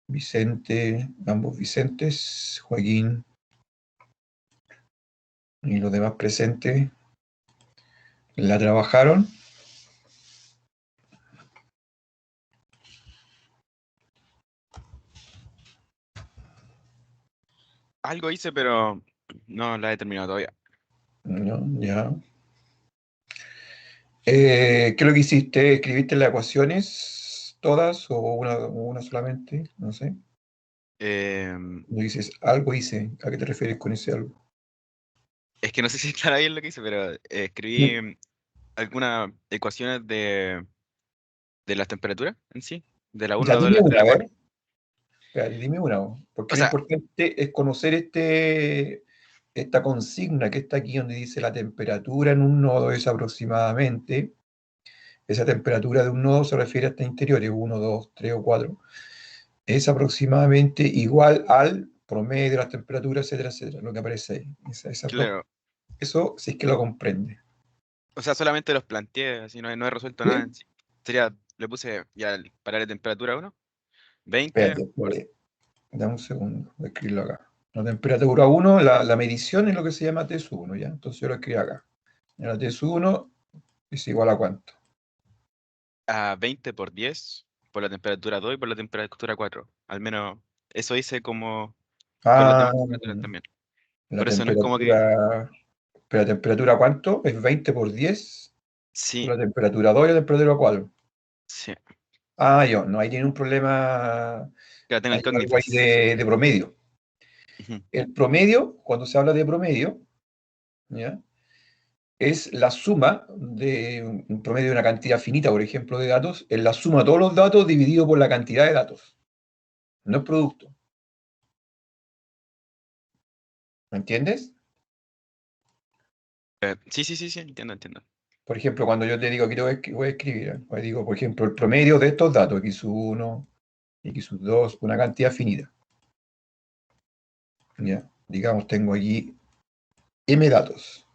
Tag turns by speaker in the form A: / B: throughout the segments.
A: Vicente, ambos Vicentes, Joaquín y los demás presentes, ¿la trabajaron?
B: Algo hice, pero no la he terminado todavía.
A: No, ya. ¿Qué es lo que hiciste? ¿Escribiste las ecuaciones todas o una solamente? No sé.
B: Em,
A: No dices, algo hice. ¿A qué te refieres con ese algo?
B: es que no sé si estará bien lo que hice, pero
A: Mm.
B: escribí algunas ecuaciones de las temperaturas en sí, de la uno,
A: Ya,
B: la 2,
A: dime
B: la 3,
A: una,
B: la
A: a ver.
B: 4.
A: Espérate, dime una, porque
B: O
A: lo
B: sea,
A: importante es conocer esta consigna que está aquí donde dice la temperatura en un nodo es aproximadamente. Esa temperatura de un nodo se refiere a estas interiores, uno, 2, 3 o 4. Es aproximadamente igual al promedio de las temperaturas, etcétera, etcétera, lo que aparece ahí.
B: claro,
A: Eso sí es que lo comprende.
B: o sea, solamente los planteé, así no he resuelto nada en
A: ¿Sí?
B: sí. Sería, le puse ya para la temperatura 1, 20
A: Espérate, espérate, dame un segundo, voy a escribirlo acá. La temperatura 1, la medición es lo que se llama T-1, ¿ya? Entonces yo lo escribo acá. La T-1 es igual a cuánto.
B: a 20 por 10, por la temperatura 2 y por la temperatura 4. Al menos eso hice como con las
A: Ah,
B: demás temperaturas también.
A: la
B: Por eso no es como que,
A: temperatura, ¿pero la temperatura cuánto? ¿Es 20 por 10? Por
B: sí,
A: la temperatura 2 y la temperatura 4.
B: sí,
A: Ah, yo, no, ahí tiene un problema,
B: que la tengo
A: hay algo ahí
B: incógnitas.
A: de promedio.
B: Ujú.
A: El promedio, cuando se habla de promedio, ¿ya? Es la suma de un promedio de una cantidad finita, por ejemplo, de datos, es la suma de todos los datos dividido por la cantidad de datos, no es producto. ¿Me entiendes?
B: Sí, sí, sí, sí, entiendo, entiendo.
A: Por ejemplo, cuando yo te digo que voy a escribir, pues digo, por ejemplo, el promedio de estos datos, x1, x2, una cantidad finita. ¿Ya? Digamos, tengo allí m datos.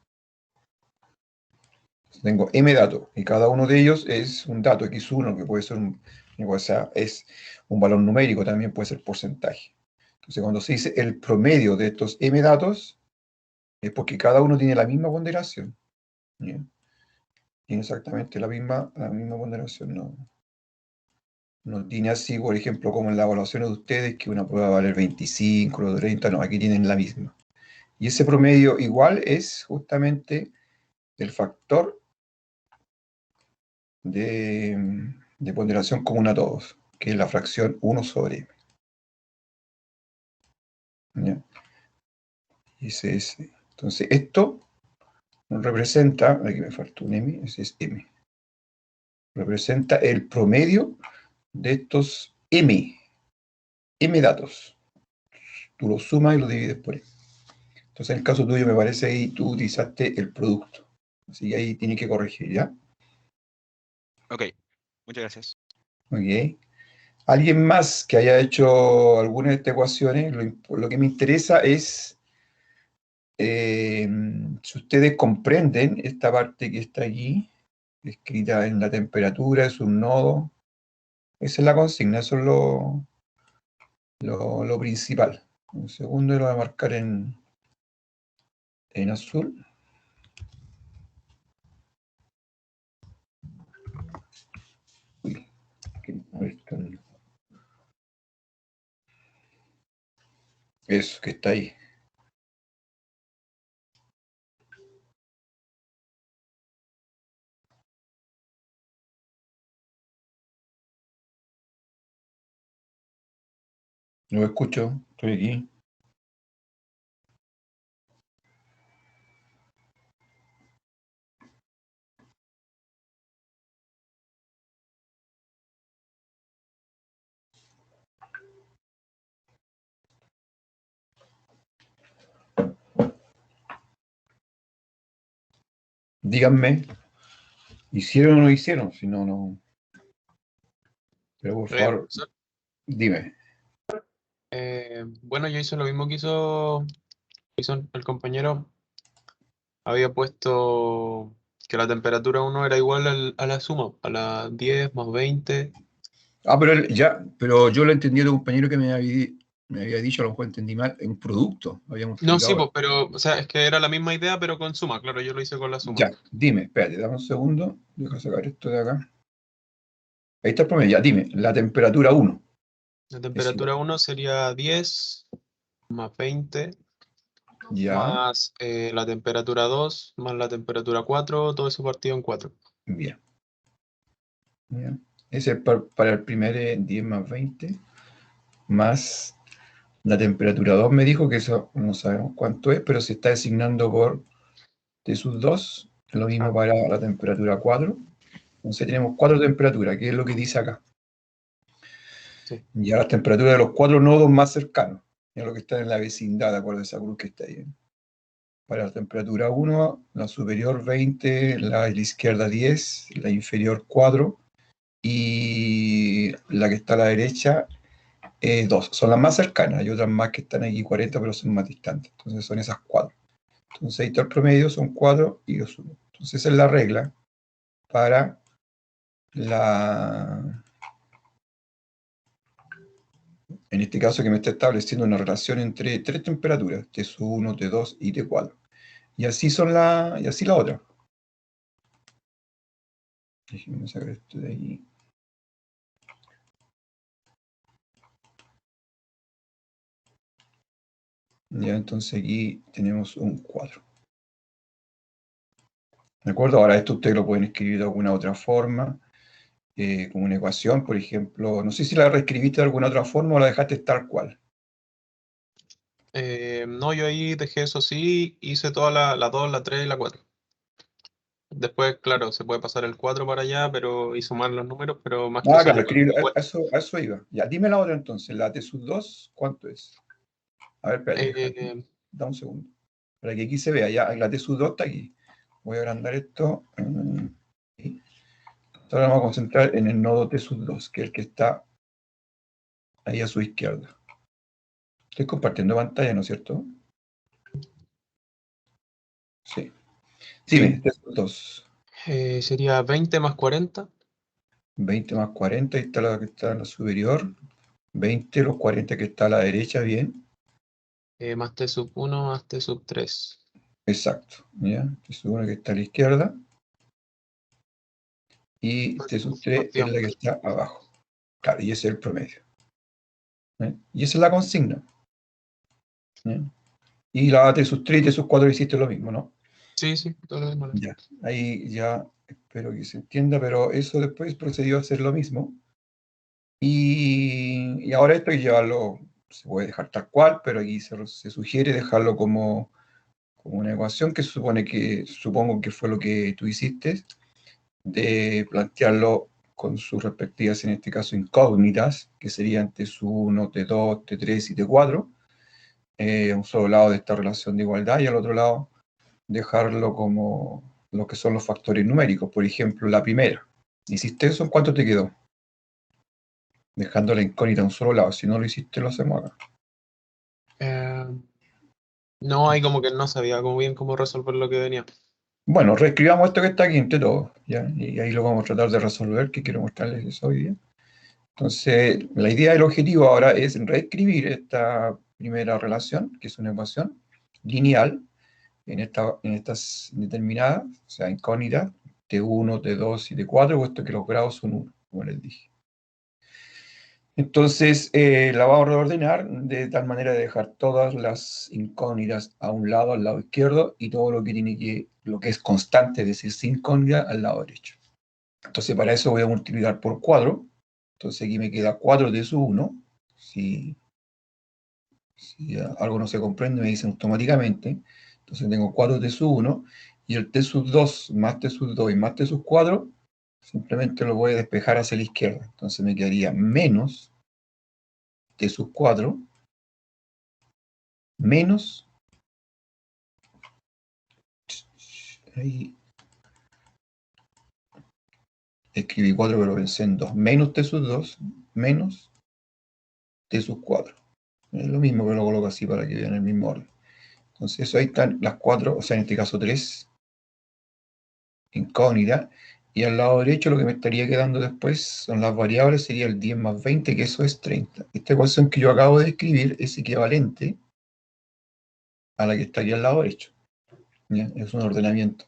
A: Tengo m datos y cada uno de ellos es un dato x1 que puede ser o sea, es un valor numérico, también puede ser porcentaje. Entonces, cuando se dice el promedio de estos m datos, es porque cada uno tiene la misma ponderación. ¿Ya? Tiene exactamente la misma ponderación. No tiene así, por ejemplo, como en las evaluaciones de ustedes, que una prueba va a valer 25, o 30, no, aquí tienen la misma. Y ese promedio igual es justamente el factor de ponderación común a todos, que es la fracción 1 sobre m. ¿Ya? Ese es. Entonces, esto representa, aquí me falta un m, ese es m, representa el promedio de estos m datos. Tú lo sumas y lo divides por m. Entonces, en el caso tuyo, me parece ahí tú utilizaste el producto. Así que ahí tiene que corregir, ¿ya?
B: Ok, muchas gracias.
A: Ok. ¿Alguien más que haya hecho alguna de estas ecuaciones? Lo que me interesa es si ustedes comprenden esta parte que está aquí, escrita en la temperatura, es un nodo. Esa es la consigna, eso es lo principal. Un segundo lo voy a marcar en azul. Uy, a ver, eso que está ahí. Lo escucho, estoy aquí. Díganme, ¿hicieron o no hicieron? Si no, no. Pero por favor,
C: Profesor,
A: dime.
C: bueno, yo hice lo mismo que hizo el compañero. Había puesto que la temperatura uno era igual a la suma, a la 10 más 20
A: Pero yo lo entendí de tu compañero que me había dicho, a lo mejor entendí mal, en un producto. Habíamos
C: No, sí,
A: explicado.
C: pues, pero, o sea, es que era la misma idea, pero con suma, claro, yo lo hice con la suma.
A: Ya, dime, espérate, dame un segundo. Deja sacar esto de acá. Ahí está el promedio. Ya, dime, la temperatura 1
C: La
A: es igual.
C: temperatura 1 sería 10 más 20
A: Ya,
C: más la temperatura 2 más la temperatura 4, todo eso partido en 4.
A: bien. Ya. Ese es para el primer 10 más 20, más la temperatura 2 me dijo que eso no sabemos cuánto es, pero se está designando por T sub 2. Lo mismo
C: Claro.
A: para la temperatura 4. Entonces tenemos 4 temperaturas, que es lo que dice acá.
C: Sí.
A: Ya las temperaturas de los 4 nodos más cercanos, ya lo que está en la vecindad, de acuerdo a esa cruz que está ahí. Para la temperatura 1, la superior 20, la de la izquierda 10, la inferior 4 y la que está a la derecha 2. Son las más cercanas, hay otras más que están aquí 40, pero son más distantes. Entonces son esas 4. Entonces ahí está el promedio, son 4 y 2, 1. Entonces esa es la regla para en este caso que me está estableciendo una relación entre 3 temperaturas, T1, T2 y T4. Y así la otra. Déjenme sacar esto de ahí. Ya, entonces aquí tenemos un 4. ¿De acuerdo? Ahora esto ustedes lo pueden escribir de alguna otra forma, como una ecuación, por ejemplo. No sé si la reescribiste de alguna otra forma o la dejaste tal cual.
C: No, yo ahí dejé eso así, hice toda la 2, la 3 y la 4. Después, claro, se puede pasar el 4 para allá, pero y sumar los números, pero más que
A: Ah,
C: eso
A: claro,
C: yo
A: escribir,
C: igual.
A: a eso iba. Ya, dime la otra entonces, la T sub 2, ¿cuánto es? A ver, espérate,
C: Eh,
A: da un segundo. Para que aquí se vea, ya la T sub 2 está aquí. Voy a agrandar esto. Y ahora vamos a concentrar en el nodo T sub 2, que es el que está ahí a su izquierda. Estoy compartiendo pantalla, ¿no es cierto? Sí. Dime,
C: sí.
A: T sub 2.
C: Sería 20 más 40,
A: 20 más 40, ahí está la que está en la superior. 20, los 40 que está a la derecha, bien.
C: más T sub 1 más T sub 3.
A: Exacto. ¿Ya? T sub 1 que está a la izquierda. Y T sub 3 es
C: Partido en
A: la que
C: 4.
A: está abajo. Claro, y ese es el promedio. ¿Eh? Y esa es la consigna. ¿Eh? Y la T sub 3 y T sub 4 hiciste lo mismo, ¿no?
C: Sí, sí, todo lo mismo.
A: Ya. Ahí ya espero que se entienda, pero eso después procedió a hacer lo mismo. Y ahora esto hay que llevarlo, se puede dejar tal cual, pero aquí se sugiere dejarlo como una ecuación que supongo que fue lo que tú hiciste, de plantearlo con sus respectivas, en este caso, incógnitas, que serían T1, T2, T3 y T4, a un solo lado de esta relación de igualdad y al otro lado dejarlo como lo que son los factores numéricos. Por ejemplo, la primera. ¿Hiciste eso? ¿En cuánto te quedó? Dejando la incógnita a un solo lado. Si no lo hiciste, lo hacemos acá.
C: Eh, no, hay como que no sabía como bien cómo resolver lo que venía.
A: Bueno, reescribamos esto que está aquí entre todos, ¿ya? Y ahí lo vamos a tratar de resolver, que quiero mostrarles eso hoy día. Entonces, la idea del objetivo ahora es reescribir esta primera relación, que es una ecuación lineal, en estas determinadas, o sea, incógnitas, T1, T2 y T4, puesto que los grados son 1, como les dije. Entonces, la vamos a reordenar de tal manera de dejar todas las incógnitas a un lado, al lado izquierdo, y todo lo que es constante, es decir, sin incógnita, al lado derecho. Entonces, para eso voy a multiplicar por 4. Entonces, aquí me queda 4 de su 1. Si algo no se comprende, me dicen automáticamente. Entonces, tengo 4 de su 1. Y el T sub 2 más T sub 2 y más T sub 4, simplemente lo voy a despejar hacia la izquierda. Entonces, me quedaría menos T sub 4 menos, ahí escribí 4 pero pensé en 2, menos T sub 2 menos T sub 4. Es lo mismo que lo coloco así para que vean el mismo orden. Entonces eso ahí están las 4, o sea en este caso 3 incógnitas, Y al lado derecho lo que me estaría quedando después son las variables, sería el 10 más 20, que eso es 30. Esta ecuación que yo acabo de escribir es equivalente a la que está aquí al lado derecho. ¿Ya? Es un ordenamiento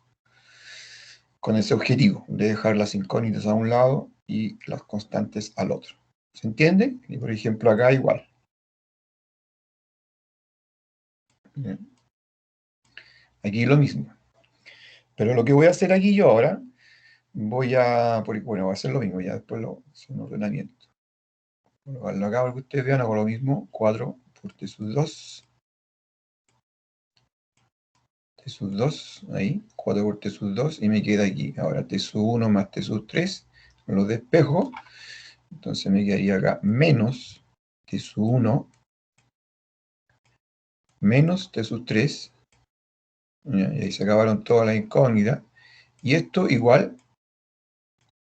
A: con ese objetivo de dejar las incógnitas a un lado y las constantes al otro. ¿Se entiende? Y por ejemplo acá igual. ¿Ya? Aquí lo mismo. Pero lo que voy a hacer aquí yo ahora, voy a hacer lo mismo, ya después es un ordenamiento. Colocarlo acá para que ustedes vean, hago lo mismo, 4 por t sub 2. T sub 2, ahí, 4 por t sub 2, y me queda aquí. Ahora t sub 1 más t sub 3, lo despejo. Entonces me quedaría acá menos t sub 1 menos t sub 3. Y ahí se acabaron todas las incógnitas. Y esto igual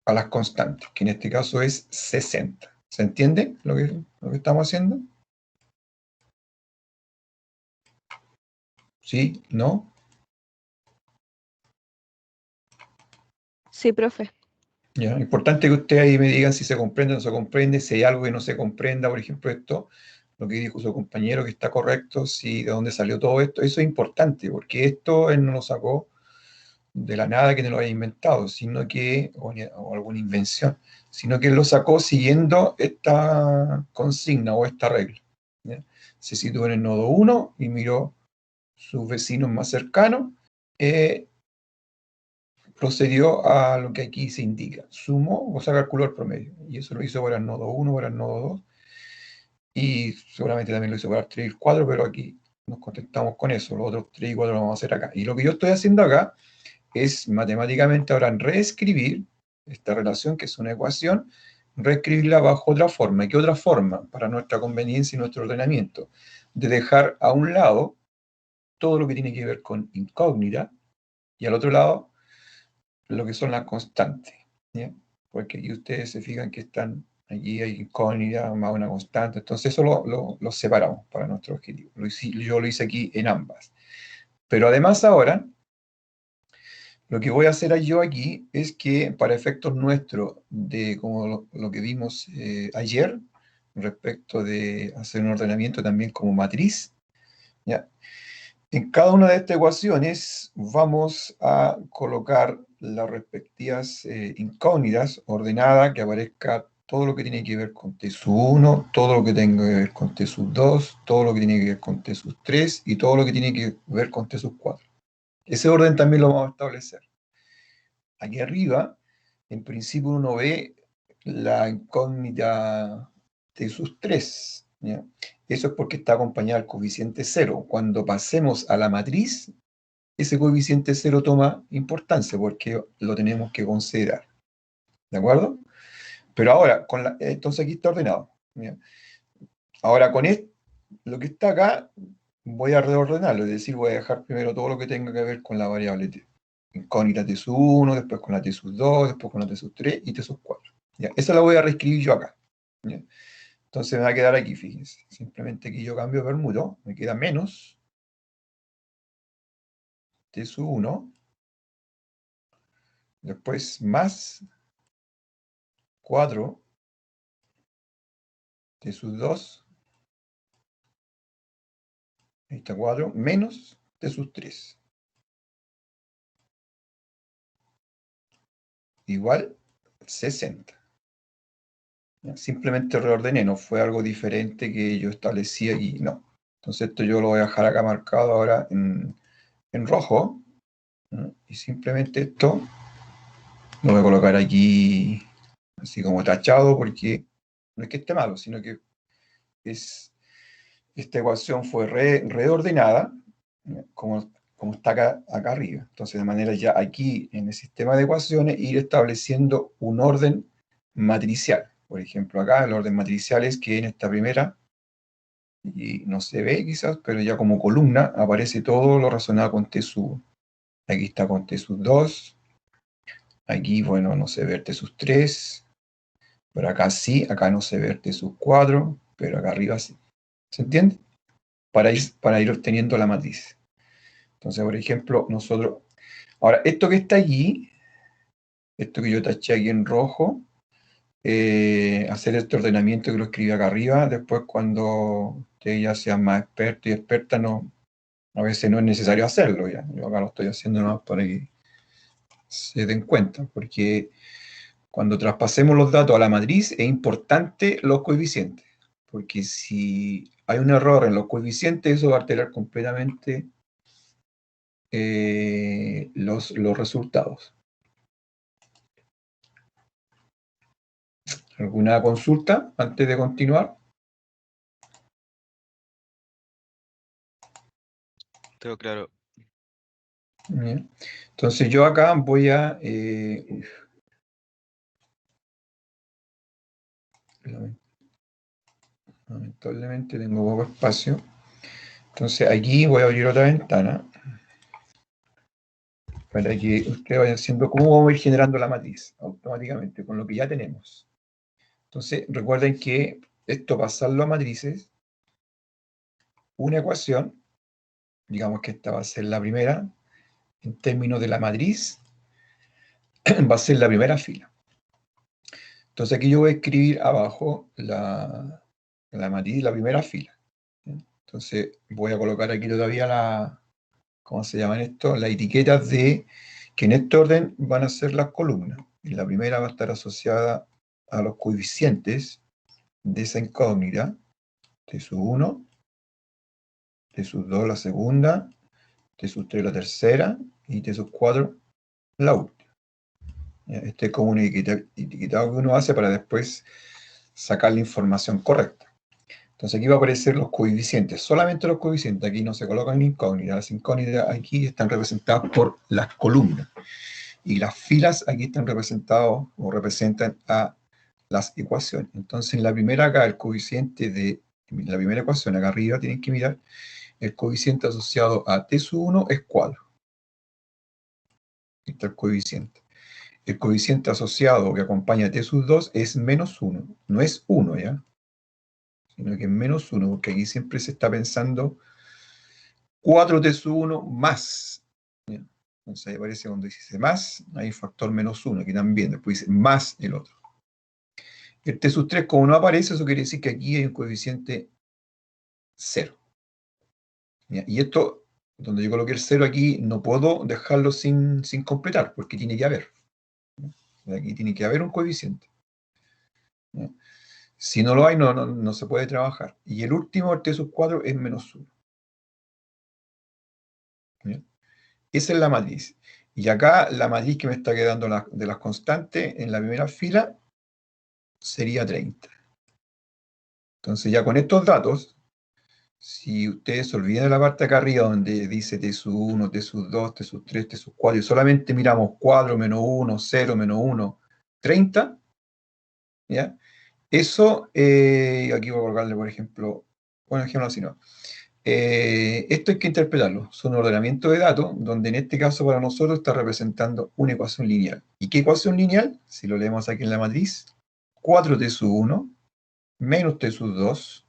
A: a las constantes, que en este caso es 60. ¿Se entiende lo que estamos haciendo? ¿Sí? ¿No?
D: Sí, profe.
A: Ya, importante que ustedes ahí me digan si se comprende o no se comprende, si hay algo que no se comprenda, por ejemplo, esto, lo que dijo su compañero que está correcto, si de dónde salió todo esto, eso es importante, porque esto él no lo sacó de la nada que no lo haya inventado, sino que, o alguna invención, sino que él lo sacó siguiendo esta consigna o esta regla. ¿Ya? Se situó en el nodo 1 y miró sus vecinos más cercanos, procedió a lo que aquí se indica. Sumó, o sea, calculó el promedio. Y eso lo hizo para el nodo 1, para el nodo 2. Y seguramente también lo hizo para el 3 y el 4, pero aquí nos contentamos con eso. Los otros 3 y 4 lo vamos a hacer acá. Y lo que yo estoy haciendo acá es matemáticamente ahora reescribir esta relación, que es una ecuación, reescribirla bajo otra forma. ¿Qué otra forma? Para nuestra conveniencia y nuestro ordenamiento. De dejar a un lado todo lo que tiene que ver con incógnita y al otro lado lo que son las constantes, ¿ya? Porque aquí ustedes se fijan que están, allí hay incógnita más una constante, entonces eso lo separamos para nuestro objetivo. Yo lo hice aquí en ambas. Pero además ahora, lo que voy a hacer yo aquí es que para efectos nuestros, de como lo que vimos ayer, respecto de hacer un ordenamiento también como matriz, ¿ya? En cada una de estas ecuaciones vamos a colocar las respectivas incógnitas ordenadas, que aparezca todo lo que tiene que ver con T sub 1, todo lo que tenga que ver con T sub 2, todo lo que tiene que ver con T sub 3 y todo lo que tiene que ver con T sub 4. Ese orden también lo vamos a establecer. Aquí arriba, en principio uno ve la incógnita T sub 3, ¿ya? Eso es porque está acompañada del coeficiente 0. Cuando pasemos a la matriz, ese coeficiente 0 toma importancia porque lo tenemos que considerar. ¿De acuerdo? Pero ahora, entonces aquí está ordenado. ¿Ya? Ahora con lo que está acá, voy a reordenarlo, es decir, voy a dejar primero todo lo que tenga que ver con la variable t. Incógnita t sub 1, después con la t sub 2, después con la t sub 3 y t sub 4. ¿Ya? Esa la voy a reescribir yo acá. ¿Ya? Entonces me va a quedar aquí, fíjense. Simplemente aquí yo cambio permuto, me queda menos t sub 1, después más 4 t sub 2, ahí está 4, menos t sub 3. Igual 60. ¿Ya? Simplemente reordené, no fue algo diferente que yo establecí aquí, no. Entonces esto yo lo voy a dejar acá marcado ahora en rojo. ¿No? Y simplemente esto lo voy a colocar aquí así como tachado porque no es que esté malo, sino que esta ecuación fue reordenada, ¿ya? Como está acá arriba. Entonces, de manera ya aquí en el sistema de ecuaciones, ir estableciendo un orden matricial. Por ejemplo, acá el orden matricial es que en esta primera, y no se ve quizás, pero ya como columna aparece todo lo relacionado con T sub. Aquí está con T sub 2. Aquí, bueno, no se ve el T sub 3. Pero acá sí, acá no se ve el T sub 4, pero acá arriba sí. ¿Se entiende? Para ir obteniendo la matriz. Entonces, por ejemplo, nosotros... Ahora, esto que está allí, esto que yo taché aquí en rojo, hacer este ordenamiento que lo escribí acá arriba, después cuando ustedes ya sean más expertos y expertas, no, a veces no es necesario hacerlo ya. Yo acá lo estoy haciendo nomás para que se den cuenta, porque cuando traspasemos los datos a la matriz es importante los coeficientes, porque si hay un error en los coeficientes, eso va a alterar completamente los resultados. ¿Alguna consulta antes de continuar?
B: Tengo claro.
A: Bien. Entonces yo acá voy a... lamentablemente tengo poco espacio. Entonces aquí voy a abrir otra ventana para que ustedes vayan haciendo cómo vamos a ir generando la matriz automáticamente con lo que ya tenemos. Entonces recuerden que esto pasarlo a matrices, una ecuación, digamos que esta va a ser la primera, en términos de la matriz, va a ser la primera fila. Entonces aquí yo voy a escribir abajo la matriz, la primera fila. Entonces voy a colocar aquí todavía ¿cómo se llaman esto? Las etiquetas de que en este orden van a ser las columnas. Y la primera va a estar asociada a los coeficientes de esa incógnita, T sub 1, T sub 2 la segunda, T sub 3 la tercera y T sub 4 la última. Este es como un etiquetado que uno hace para después sacar la información correcta. Entonces aquí va a aparecer los coeficientes, solamente los coeficientes, aquí no se colocan incógnitas, las incógnitas aquí están representadas por las columnas, y las filas aquí están representadas o representan a las ecuaciones. Entonces en la primera acá, el coeficiente de la primera ecuación, acá arriba tienen que mirar, el coeficiente asociado a T sub 1 es 4. Aquí está el coeficiente. El coeficiente asociado que acompaña a T sub 2 es menos 1, no es 1 ya, sino que es menos 1, porque aquí siempre se está pensando 4T sub 1 más. ¿Ya? Entonces ahí aparece cuando dice más, hay factor menos 1, aquí también, después dice más el otro. El T sub 3, como no aparece, eso quiere decir que aquí hay un coeficiente 0. ¿Ya? Y esto, donde yo coloqué el 0 aquí, no puedo dejarlo sin completar, porque tiene que haber. ¿Ya? Aquí tiene que haber un coeficiente. ¿Ya? Si no lo hay, no se puede trabajar. Y el último, el T sub 4, es menos 1. ¿Ya? Esa es la matriz. Y acá la matriz que me está quedando de las constantes en la primera fila sería 30. Entonces ya con estos datos, si ustedes se olvidan de la parte acá arriba donde dice T sub 1, T sub 2, T sub 3, T sub 4, y solamente miramos 4, menos 1, 0, menos 1, 30, ¿ya? Eso, aquí voy a colocarle, por ejemplo, bueno, ejemplo así no. Esto hay que interpretarlo. Son ordenamientos de datos, donde en este caso para nosotros está representando una ecuación lineal. ¿Y qué ecuación lineal? Si lo leemos aquí en la matriz, 4T sub 1 menos T sub 2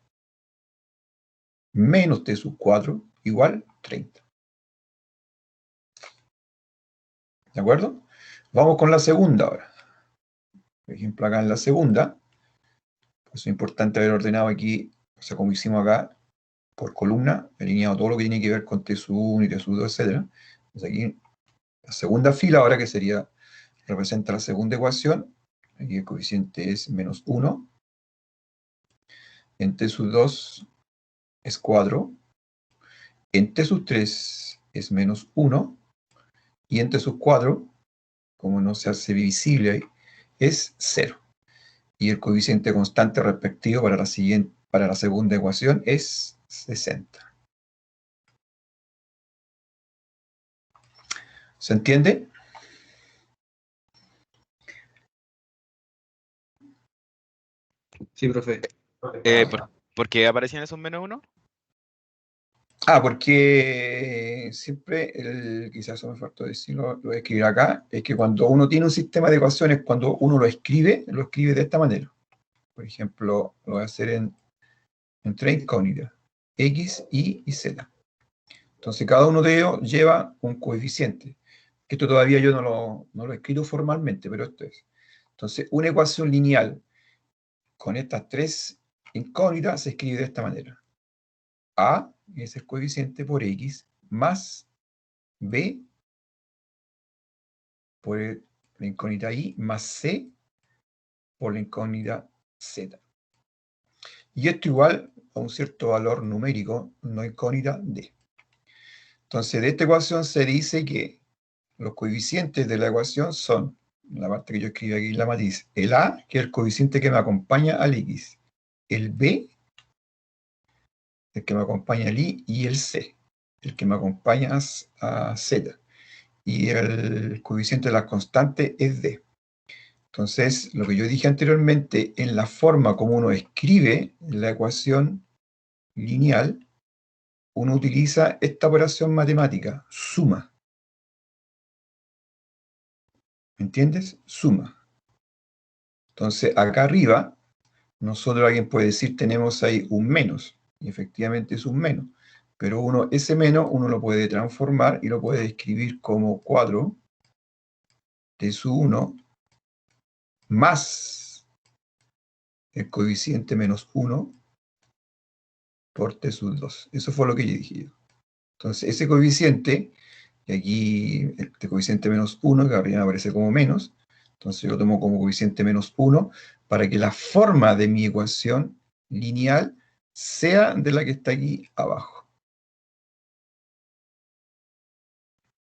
A: menos T sub 4 igual 30. ¿De acuerdo? Vamos con la segunda ahora. Por ejemplo, acá en la segunda, pues es importante haber ordenado aquí, o sea, como hicimos acá, por columna, alineado todo lo que tiene que ver con T sub 1 y T sub 2, etc. Pues aquí, la segunda fila ahora, que sería, representa la segunda ecuación, aquí el coeficiente es menos 1, en T sub 2 es 4, en T sub 3 es menos 1, y en T sub 4, como no se hace visible ahí, es 0. Y el coeficiente constante respectivo para la segunda ecuación es 60. ¿Se entiende?
E: Sí, profe.
B: ¿Por qué aparecían esos menos 1?
A: Porque siempre, quizás eso me faltó decirlo, lo voy a escribir acá, es que cuando uno tiene un sistema de ecuaciones, cuando uno lo escribe de esta manera. Por ejemplo, lo voy a hacer en tres incógnitas, X, Y y Z. Entonces cada uno de ellos lleva un coeficiente. Esto todavía yo no lo he escrito formalmente, pero esto es. Entonces, una ecuación lineal con estas tres incógnitas se escribe de esta manera. A es el coeficiente por X más B por la incógnita Y más C por la incógnita Z. Y esto igual a un cierto valor numérico, no incógnita D. Entonces, de esta ecuación se dice que los coeficientes de la ecuación son, la parte que yo escribí aquí en la matiz, el A, que es el coeficiente que me acompaña al X, el B, el que me acompaña al Y, y el C, el que me acompaña a Z. Y el coeficiente de la constante es D. Entonces, lo que yo dije anteriormente, en la forma como uno escribe la ecuación lineal, uno utiliza esta operación matemática, suma. ¿Me entiendes? Suma. Entonces, acá arriba, nosotros, alguien puede decir, tenemos ahí un menos, y efectivamente es un menos, pero ese menos uno lo puede transformar y lo puede escribir como 4 T sub 1 más el coeficiente menos 1 por T sub 2. Eso fue lo que yo dije. Entonces, ese coeficiente, y aquí este coeficiente menos 1, que arriba aparece como menos, entonces yo lo tomo como coeficiente menos 1 para que la forma de mi ecuación lineal sea de la que está aquí abajo,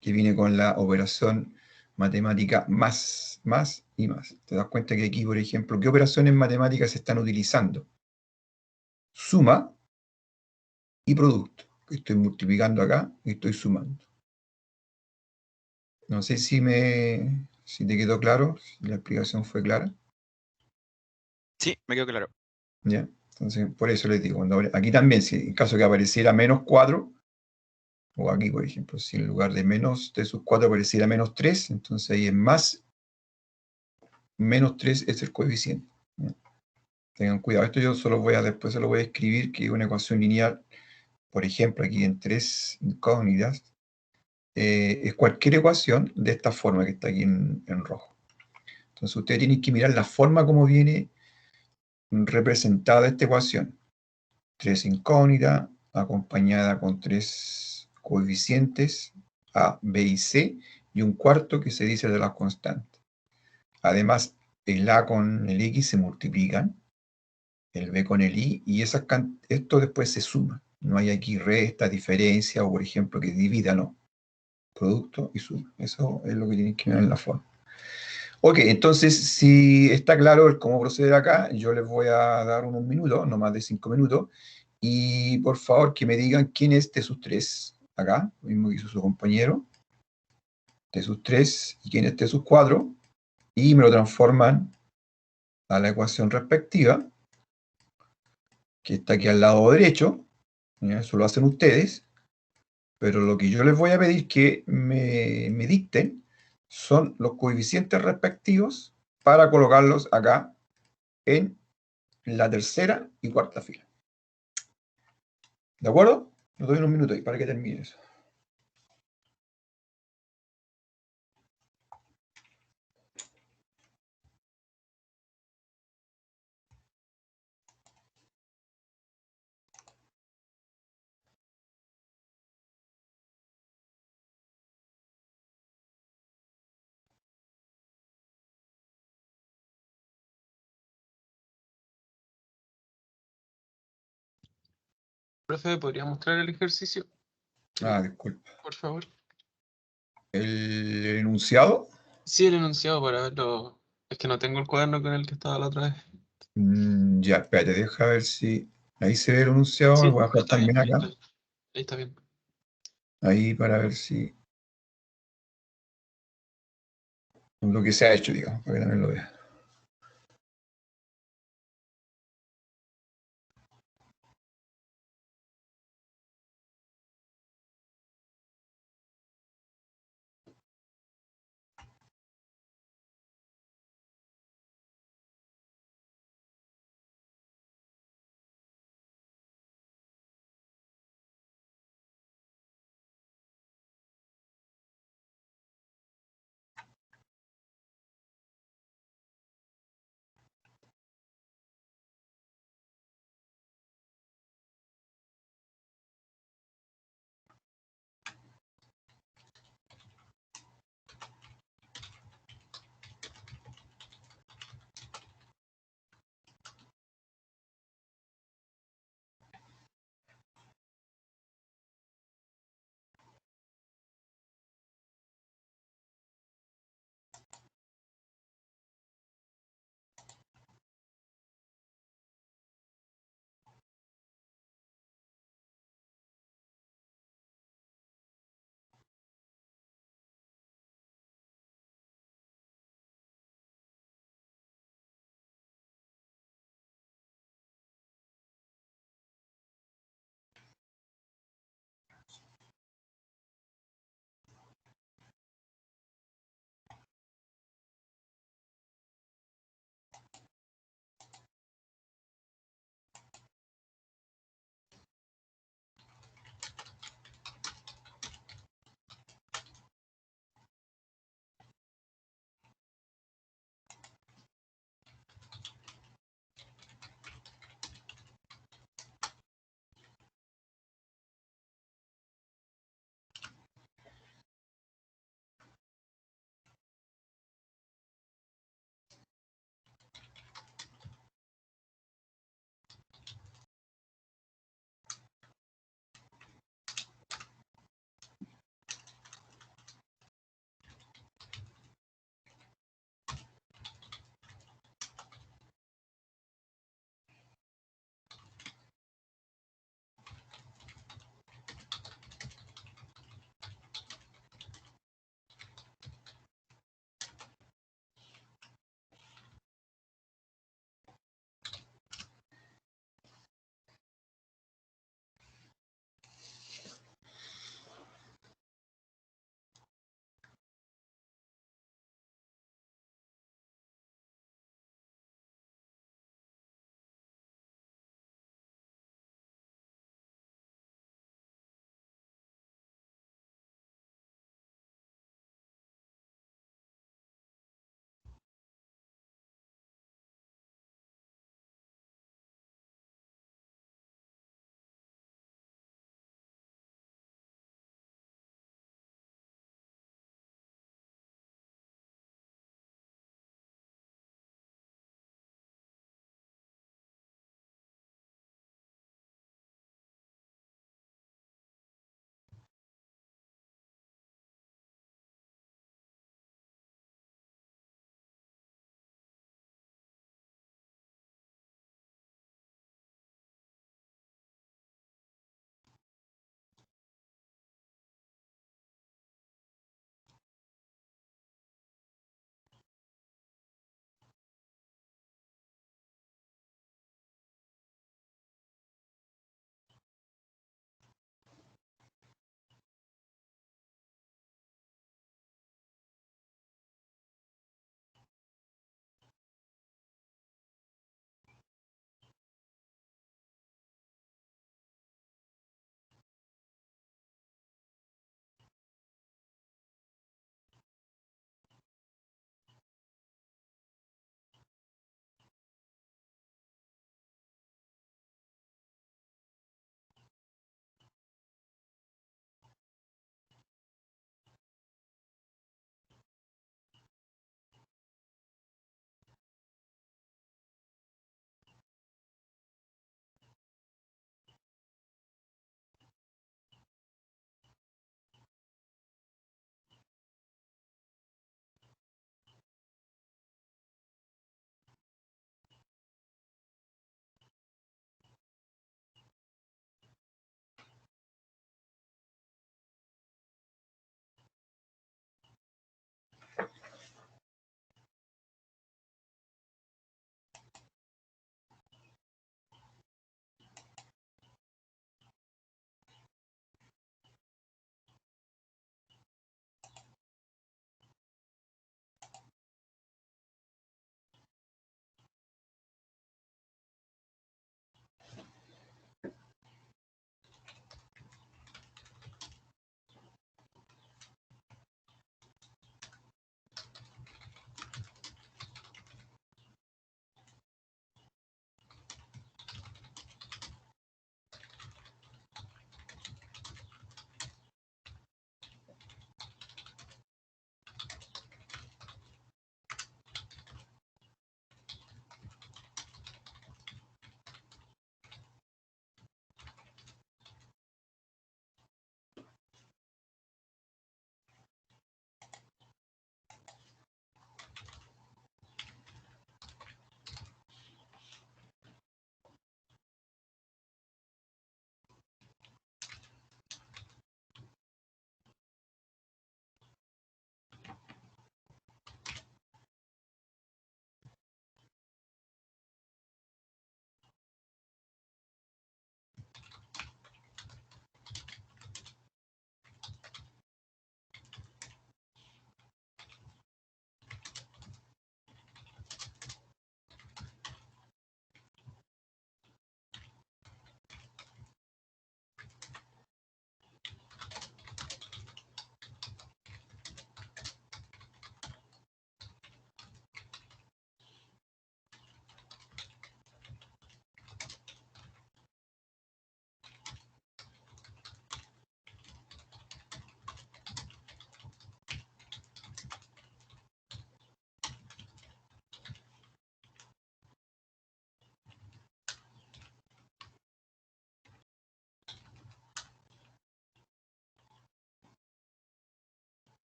A: que viene con la operación matemática más, más y más. ¿Te das cuenta que aquí, por ejemplo, qué operaciones matemáticas se están utilizando? Suma y producto. Estoy multiplicando acá y estoy sumando. No sé si te quedó claro, si la explicación fue clara.
B: Sí, me quedó claro.
A: ¿Ya? Entonces, por eso les digo, aquí también, si en caso que apareciera menos 4, o aquí, por ejemplo, si en lugar de menos de sus 4 apareciera menos 3, entonces ahí es más, menos 3 es el coeficiente. ¿Ya? Tengan cuidado, esto yo después se lo voy a escribir, que es una ecuación lineal, por ejemplo, aquí en 3 incógnitas, es cualquier ecuación de esta forma que está aquí en rojo. Entonces ustedes tienen que mirar la forma como viene representada esta ecuación. 3 incógnitas, acompañada con 3 coeficientes, A, B y C, y un cuarto que se dice de las constantes. Además, el A con el X se multiplican, el B con el Y, y esto después se suma. No hay aquí resta, diferencia, o por ejemplo que divida, no. Producto y suma. Eso es lo que tienen que ver en la forma. Ok, entonces, si está claro el cómo proceder acá, yo les voy a dar unos minutos, no más de 5 minutos, y por favor que me digan quién es de sus tres, acá, lo mismo que hizo su compañero, de sus tres, y quién es de sus cuatro, y me lo transforman a la ecuación respectiva, que está aquí al lado derecho, ¿ya? Eso lo hacen ustedes, pero lo que yo les voy a pedir que me dicten son los coeficientes respectivos para colocarlos acá en la tercera y cuarta fila. ¿De acuerdo? Les doy unos minutos ahí para que termine eso.
C: Profe, ¿podría mostrar el ejercicio,
A: Disculpa.
C: por favor?
A: El enunciado.
C: Sí, el enunciado para verlo. Es que no tengo el cuaderno con el que estaba la otra vez.
A: Ya, espérate, deja ver si. Ahí se ve el enunciado, lo
C: Sí,
A: voy a
C: ahí
A: dejar
C: está bien,
A: también acá.
C: ahí está bien.
A: Ahí para ver si. Lo que se ha hecho, digamos, para que también lo vea.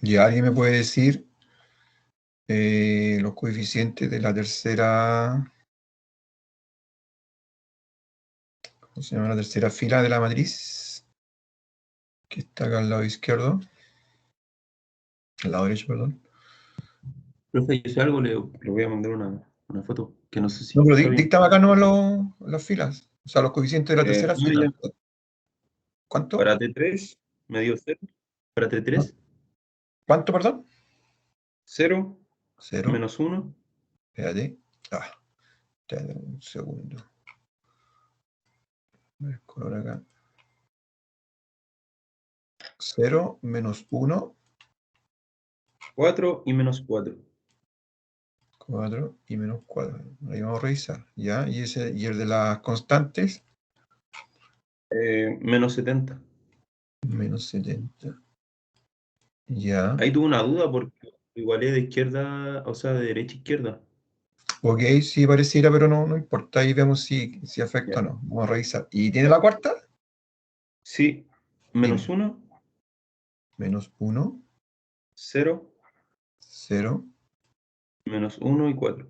A: ¿Y alguien me puede decir los coeficientes de la tercera, ¿cómo se llama? La tercera fila de la matriz, que está acá al lado izquierdo, al lado derecho, perdón.
E: Profe, yo sé algo, le voy a mandar una foto, que no sé si
A: No, pero
E: está bien.
A: díctame acá nomás las filas, o sea, los coeficientes de la tercera
E: No,
A: fila.
E: ya.
A: ¿Cuánto?
E: Para T3 me dio 0. Para T3,
A: ¿Cuánto, perdón?
E: 0,
A: 0.
E: menos 1,
A: Espérate. Espérate un segundo. El color acá. 0, menos 1,
E: 4 y menos 4.
A: 4 y menos 4. Ahí vamos a revisar. ¿Ya? Y el de las constantes,
E: Menos 70.
A: menos 70. Ya.
E: Ahí tuve una duda porque igualé de izquierda, o sea, de derecha a izquierda.
A: Ok, sí pareciera, pero no importa. Ahí vemos si afecta
E: Ya.
A: o no. Vamos a revisar. ¿Y tiene la cuarta?
E: Sí, menos
A: Dime.
E: 1,
A: Menos 1,
E: 0,
A: 0,
E: menos 1 y 4.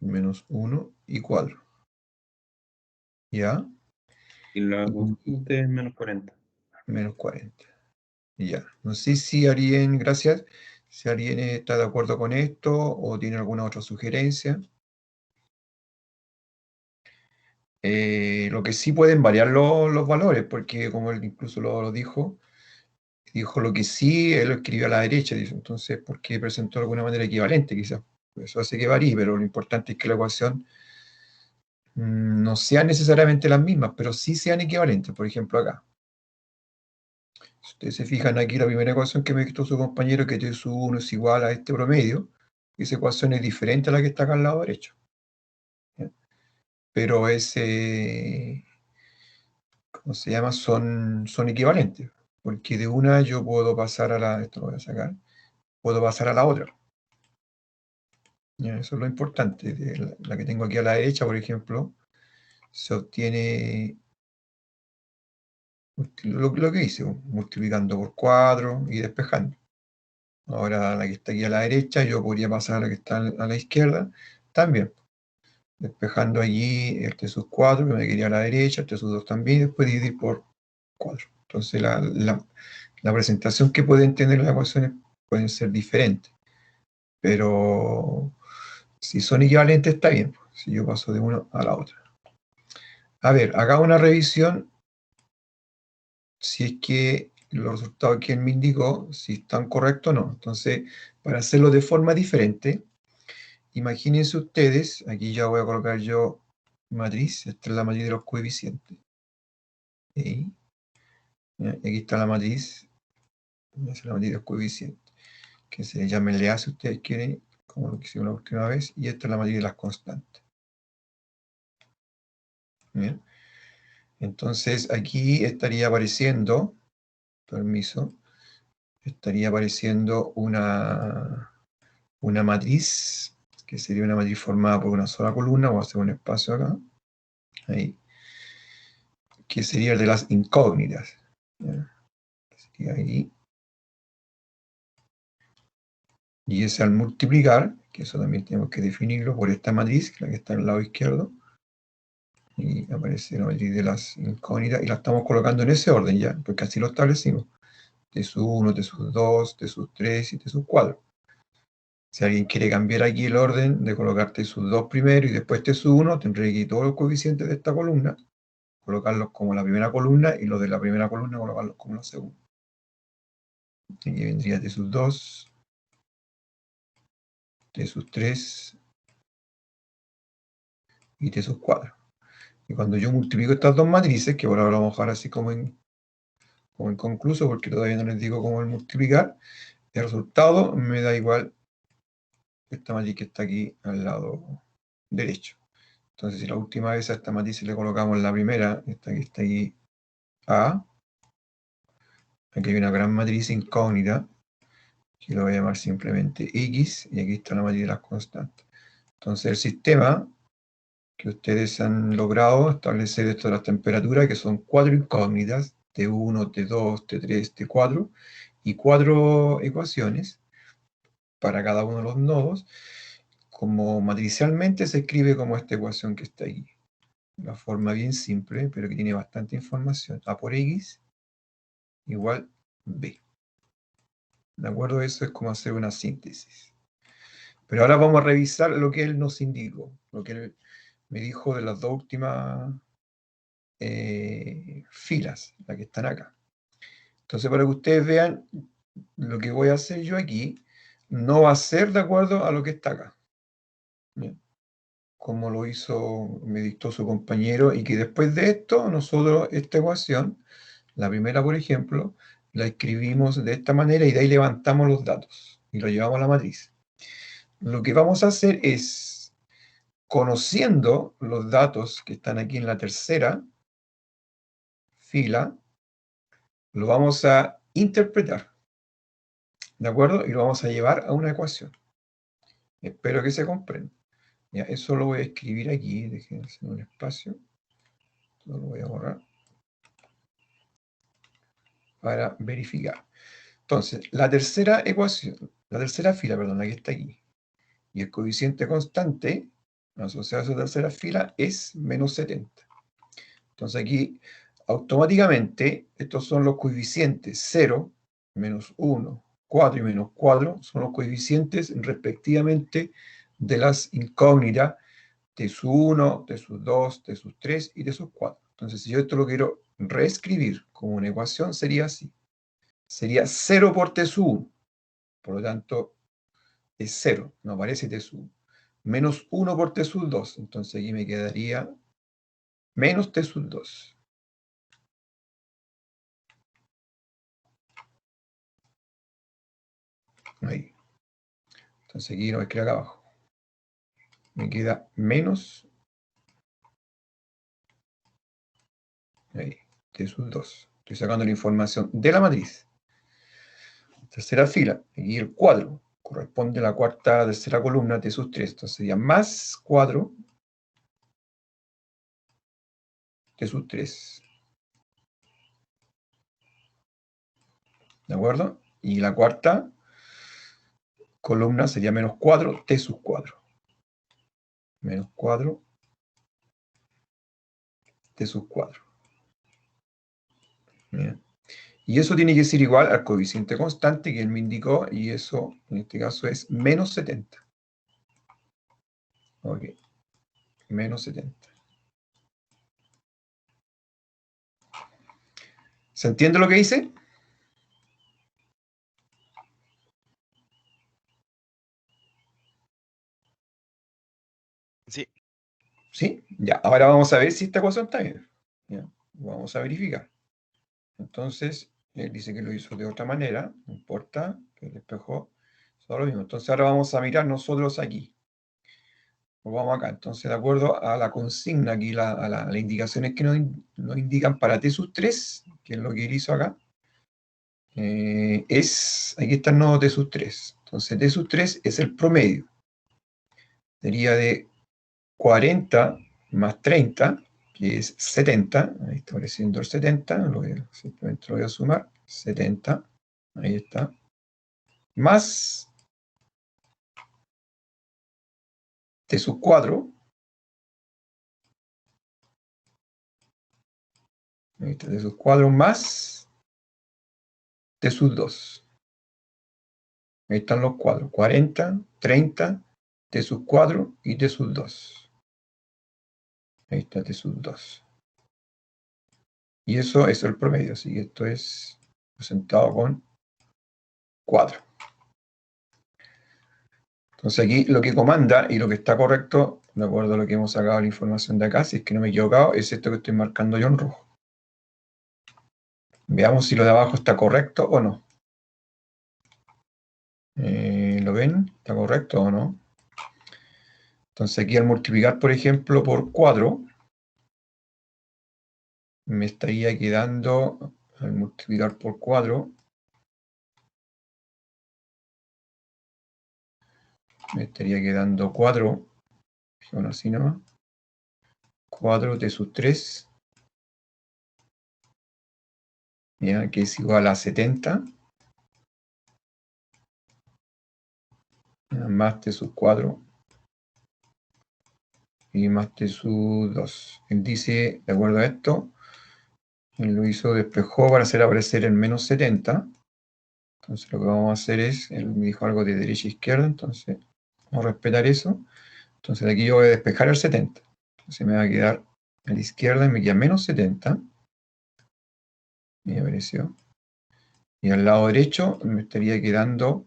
A: menos 1 y 4. ¿Ya?
E: Y la
A: Y
E: constante es menos 40.
A: menos 40. Ya. No sé si Arien, gracias. Si Arien está de acuerdo con esto o tiene alguna otra sugerencia. Lo que sí pueden variar los valores, porque como él incluso lo dijo lo que sí, él lo escribió a la derecha, dice, entonces, ¿por qué presentó de alguna manera equivalente? Quizás eso hace que varíe, pero lo importante es que la ecuación no sean necesariamente las mismas, pero sí sean equivalentes. Por ejemplo, acá. Si ustedes se fijan aquí, la primera ecuación que me quitó su compañero, que T sub 1 es igual a este promedio, esa ecuación es diferente a la que está acá al lado derecho. ¿Ya? Pero ¿cómo se llama? Son equivalentes, porque de una yo puedo pasar esto lo voy a sacar, puedo pasar a la otra. ¿Ya? Eso es lo importante. De la que tengo aquí a la derecha, por ejemplo, se obtiene lo que hice, multiplicando por 4 y despejando. Ahora la que está aquí a la derecha, yo podría pasar a la que está a la izquierda también, despejando allí el T sub 4, que me quería a la derecha, el T sub 2 también, y después dividir por 4. Entonces la presentación que pueden tener las ecuaciones pueden ser diferentes, pero si son equivalentes está bien, si yo paso de una a la otra. A ver, haga una revisión si es que los resultados que él me indicó, si están correctos o no. Entonces, para hacerlo de forma diferente, imagínense ustedes, aquí ya voy a colocar yo matriz, esta es la matriz de los coeficientes. ¿Sí? Aquí está la matriz, esa es la matriz de los coeficientes, que se llame LEA si ustedes quieren, como lo que hicimos la última vez, y esta es la matriz de las constantes. ¿Bien? Entonces, aquí estaría apareciendo, permiso, estaría apareciendo una matriz, que sería una matriz formada por una sola columna, vamos a hacer un espacio acá, ahí, que sería el de las incógnitas. ¿Ya? Sería ahí. Y ese al multiplicar, que eso también tenemos que definirlo por esta matriz, que es la que está al lado izquierdo, y aparece la matriz de las incógnitas, y la estamos colocando en ese orden ya, porque así lo establecimos. T sub 1, T sub 2, T sub 3 y T sub 4. Si alguien quiere cambiar aquí el orden de colocar T sub 2 primero y después T sub 1, tendré que ir todos los coeficientes de esta columna, colocarlos como la primera columna y los de la primera columna colocarlos como la segunda. Aquí vendría T sub 2, T sub 3 y T sub 4. Y cuando yo multiplico estas dos matrices, que por ahora vamos a dejar así como en concluso, porque todavía no les digo cómo el multiplicar, el resultado me da igual esta matriz que está aquí al lado derecho. Entonces, si la última vez a esta matriz le colocamos la primera, esta que está aquí, A, aquí hay una gran matriz incógnita, que lo voy a llamar simplemente X, y aquí está la matriz de las constantes. Entonces, el sistema que ustedes han logrado establecer esto de las temperaturas, que son 4 incógnitas, T1, T2, T3, T4, y 4 ecuaciones para cada uno de los nodos, como matricialmente se escribe como esta ecuación que está aquí. Una forma bien simple, pero que tiene bastante información. A por X igual B. ¿De acuerdo? Eso es como hacer una síntesis. Pero ahora vamos a revisar lo que él nos indicó, lo que él me dijo de las dos últimas filas, las que están acá. Entonces, para que ustedes vean, lo que voy a hacer yo aquí no va a ser de acuerdo a lo que está acá. Bien. Como lo hizo, me dictó su compañero, y que después de esto, nosotros esta ecuación, la primera, por ejemplo, la escribimos de esta manera y de ahí levantamos los datos y lo llevamos a la matriz. Lo que vamos a hacer es, conociendo los datos que están aquí en la tercera fila, lo vamos a interpretar, ¿de acuerdo? Y lo vamos a llevar a una ecuación. Espero que se comprenda. Ya, eso lo voy a escribir aquí, déjenme hacer un espacio. Lo voy a borrar para verificar. Entonces, la tercera ecuación, la tercera fila, perdón, la que está aquí, y el coeficiente constante asociado a esa tercera fila es menos 70. Entonces aquí, automáticamente, estos son los coeficientes 0, menos 1, 4 y menos 4, son los coeficientes respectivamente de las incógnitas T sub 1, T sub 2, T sub 3 y T sub 4. Entonces, si yo esto lo quiero reescribir como una ecuación, sería así. Sería 0 por T sub 1. Por lo tanto, es 0, no aparece T sub 1. Menos 1 por T sub 2. Entonces aquí me quedaría menos T sub 2. Ahí. Entonces aquí lo voy a escribir acá abajo. Me queda menos ahí, T sub 2. Estoy sacando la información de la matriz. Tercera fila, aquí el cuadro. Corresponde a la cuarta, tercera columna, T sub 3. Entonces sería más 4 T sub 3. ¿De acuerdo? Y la cuarta columna sería menos 4 T sub 4. Menos 4 T sub 4. Bien. Y eso tiene que ser igual al coeficiente constante que él me indicó, y eso en este caso es menos 70. Ok. Menos 70. ¿Se entiende lo que dice?
B: Sí,
A: ¿Sí? Ya, ahora vamos a ver si esta ecuación está bien. Ya, vamos a verificar. Entonces, él dice que lo hizo de otra manera, no importa, que el espejo es lo mismo. Entonces ahora vamos a mirar nosotros aquí. Pues vamos acá. Entonces, de acuerdo a la consigna aquí, a las indicaciones que nos indican para T sub 3, que es lo que él hizo acá, aquí está el nodo T sub 3. Entonces, T sub 3 es el promedio. Sería de 40 más 30, que es 70. Ahí está apareciendo el 70. Simplemente lo voy a sumar. 70. Ahí está. Más T sub 4. Ahí está T sub 4 más T sub 2. Ahí están los cuadros. 40, 30, T sub 4 y T sub 2. Ahí está T sub 2. Y eso es el promedio. Así que esto es presentado con 4. Entonces aquí lo que comanda y lo que está correcto, de acuerdo a lo que hemos sacado la información de acá, si es que no me he equivocado, es esto que estoy marcando yo en rojo. Veamos si lo de abajo está correcto o no. ¿Lo ven? ¿Está correcto o no? Entonces aquí al multiplicar, por ejemplo, por 4, me estaría quedando, al multiplicar por 4, me estaría quedando 4, bueno, así nomás, 4 T sub 3, ¿ya? Que es igual a 70, más t sub 4 y más t sub 2. Él dice, de acuerdo a esto, él lo hizo, despejó para hacer aparecer el menos 70. Entonces lo que vamos a hacer es, él me dijo algo de derecha a izquierda, entonces vamos a respetar eso. Entonces de aquí yo voy a despejar el 70. Entonces me va a quedar a la izquierda y me queda menos 70. Me apareció. Y al lado derecho me estaría quedando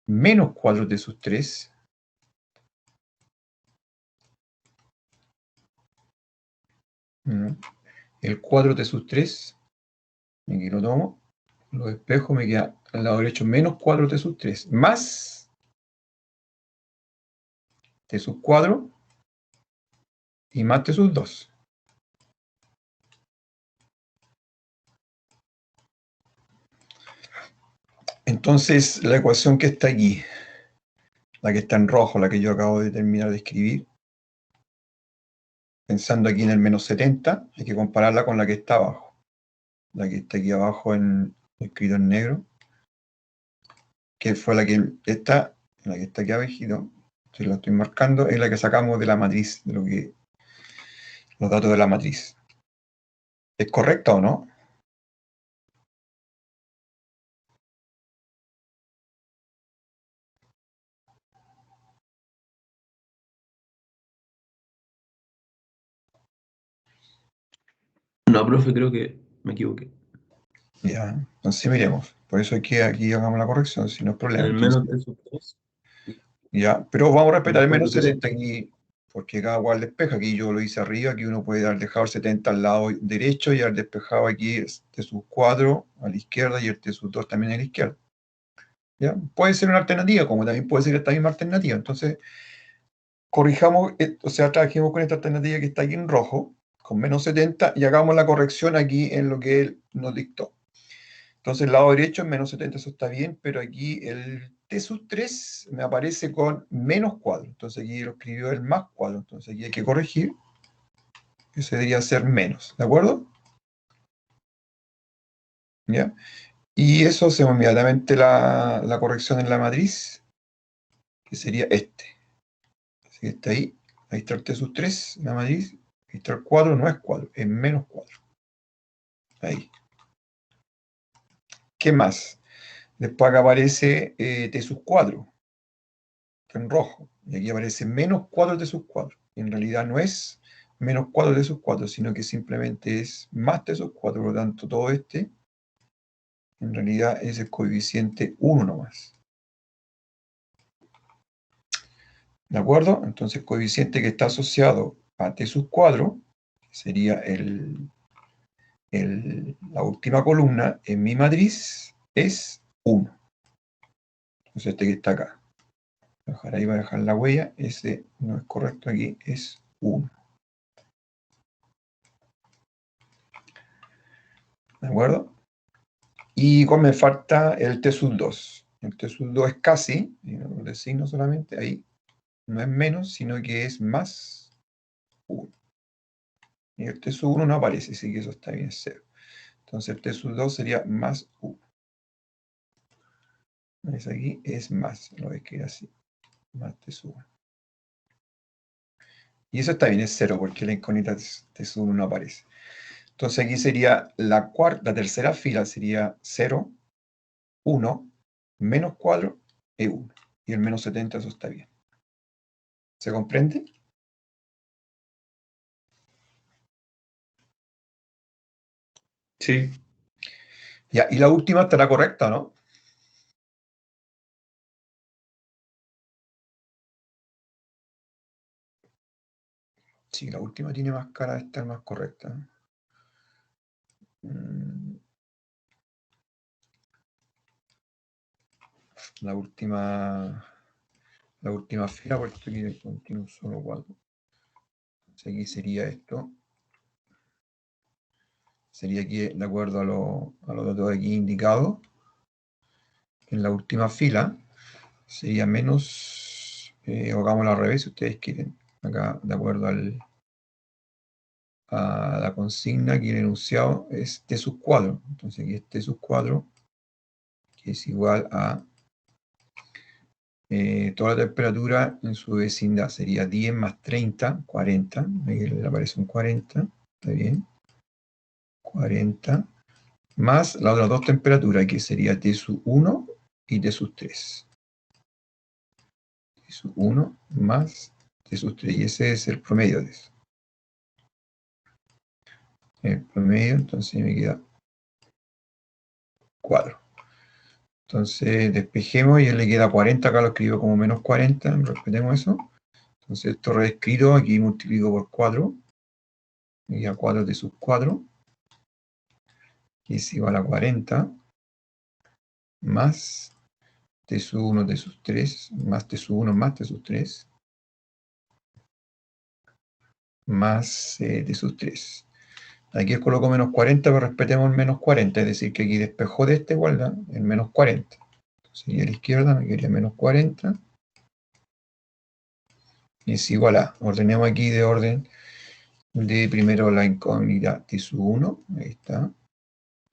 A: menos 4t sub 3. El 4t sub 3. Aquí lo tomo. Lo despejo, me queda al lado derecho menos 4t sub 3. Más t sub 4 y más t sub 2. Entonces, la ecuación que está aquí, la que está en rojo, la que yo acabo de terminar de escribir, pensando aquí en el menos 70, hay que compararla con la que está abajo. La que está aquí abajo escrito en negro, que fue la que está aquí abajito, la estoy marcando, es la que sacamos de la matriz, de los datos de la matriz. ¿Es correcta o no?
E: No, profe, creo que me equivoqué.
A: Ya, entonces miremos. Por eso es que aquí hagamos la corrección, si no es problema.
E: El menos t sub 3.
A: Ya, pero vamos a respetar el menos
E: Después de
A: 70 aquí, porque cada cual despeja. Aquí yo lo hice arriba, aquí uno puede haber dejado el 70 al lado derecho y haber despejado aquí el t sub 4 a la izquierda y el t sub 2 también a la izquierda. ¿Ya? Puede ser una alternativa, como también puede ser esta misma alternativa. Entonces, corrijamos, o sea, trabajemos con esta alternativa que está aquí en rojo, con menos 70, y hagamos la corrección aquí en lo que él nos dictó. Entonces, el lado derecho en menos 70, eso está bien, pero aquí el t sub 3 me aparece con menos 4. Entonces, aquí lo escribió el más 4. Entonces, aquí hay que corregir. Ese debería ser menos, ¿de acuerdo? ¿Ya? Y eso hacemos inmediatamente la corrección en la matriz, que sería este. Así que está ahí. Ahí está el t sub 3, la matriz. Ahí está el 4, no es 4, es menos 4. Ahí. ¿Qué más? Después acá aparece t sub 4, en rojo. Y aquí aparece menos 4 t sub 4. Y en realidad no es menos 4 t sub 4, sino que simplemente es más t sub 4. Por lo tanto, todo este, en realidad, es el coeficiente 1 nomás. ¿De acuerdo? Entonces, el coeficiente que está asociado a t sub 4 sería la última columna en mi matriz, es 1. Entonces, este que está acá. Dejar ahí, va a dejar la huella. Ese no es correcto aquí, es 1. ¿De acuerdo? Y me falta el t sub 2. El t sub 2 es casi, y no lo designo solamente, ahí no es menos, sino que es más 1. Y el t sub 1 no aparece, así que eso está bien, es 0. Entonces el t sub 2 sería más 1. ¿Ves? Aquí es más, lo ves que es así, más t sub 1. Y eso está bien, es 0, porque la incógnita t sub 1 no aparece. Entonces aquí sería la tercera fila sería 0, 1, menos 4 y 1. Y el menos 70, eso está bien. ¿Se comprende?
E: Sí.
A: Ya, y la última estará correcta, ¿no? Sí, la última tiene más cara de estar más correcta. La última fila, porque aquí tiene un solo cuadro. Entonces aquí sería esto. Sería aquí, de acuerdo a los datos aquí indicados. En la última fila sería menos, o hagámoslo al revés si ustedes quieren. Acá, de acuerdo a la consigna, aquí el enunciado es t sub 4. Entonces aquí es t sub 4, que es igual a toda la temperatura en su vecindad sería 10 más 30, 40. Ahí le aparece un 40, está bien. 40, más las otras dos temperaturas, que sería T sub 1 y T sub 3. T sub 1 más T sub 3, y ese es el promedio de eso. El promedio, entonces me queda 4. Entonces despejemos y él le queda 40, acá lo escribo como menos 40, respetemos eso. Entonces esto reescrito, aquí multiplico por 4, me queda 4 T sub 4, que es igual a 40, más T sub 1, T sub 3, más T sub 1, más T sub 3, más T sub 3. Aquí os coloco menos 40, pero respetemos el menos 40, es decir, que aquí despejó de esta igualdad el menos 40. Entonces, a la izquierda me quedaría menos 40. Y es igual a, ordenemos aquí de orden de primero la incógnita T sub 1, ahí está.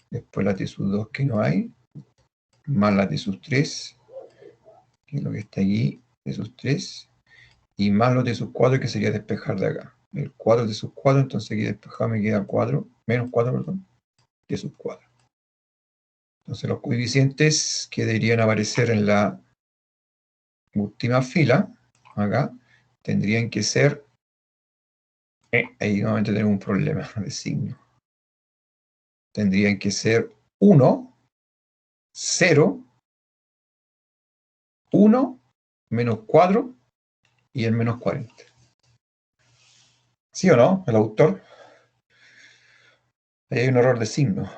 A: Después la T sub 2 que no hay, más la T sub 3, que es lo que está aquí, T sub 3, y más lo T sub 4 que sería despejar de acá. El 4 T sub 4, entonces aquí despejado me queda 4, menos 4, perdón, T sub 4. Entonces los coeficientes que deberían aparecer en la última fila, acá, tendrían que ser, ahí nuevamente tenemos un problema de signo. Tendrían que ser 1, 0, 1, menos 4 y el menos 40. ¿Sí o no, el autor? Ahí hay un error de signo.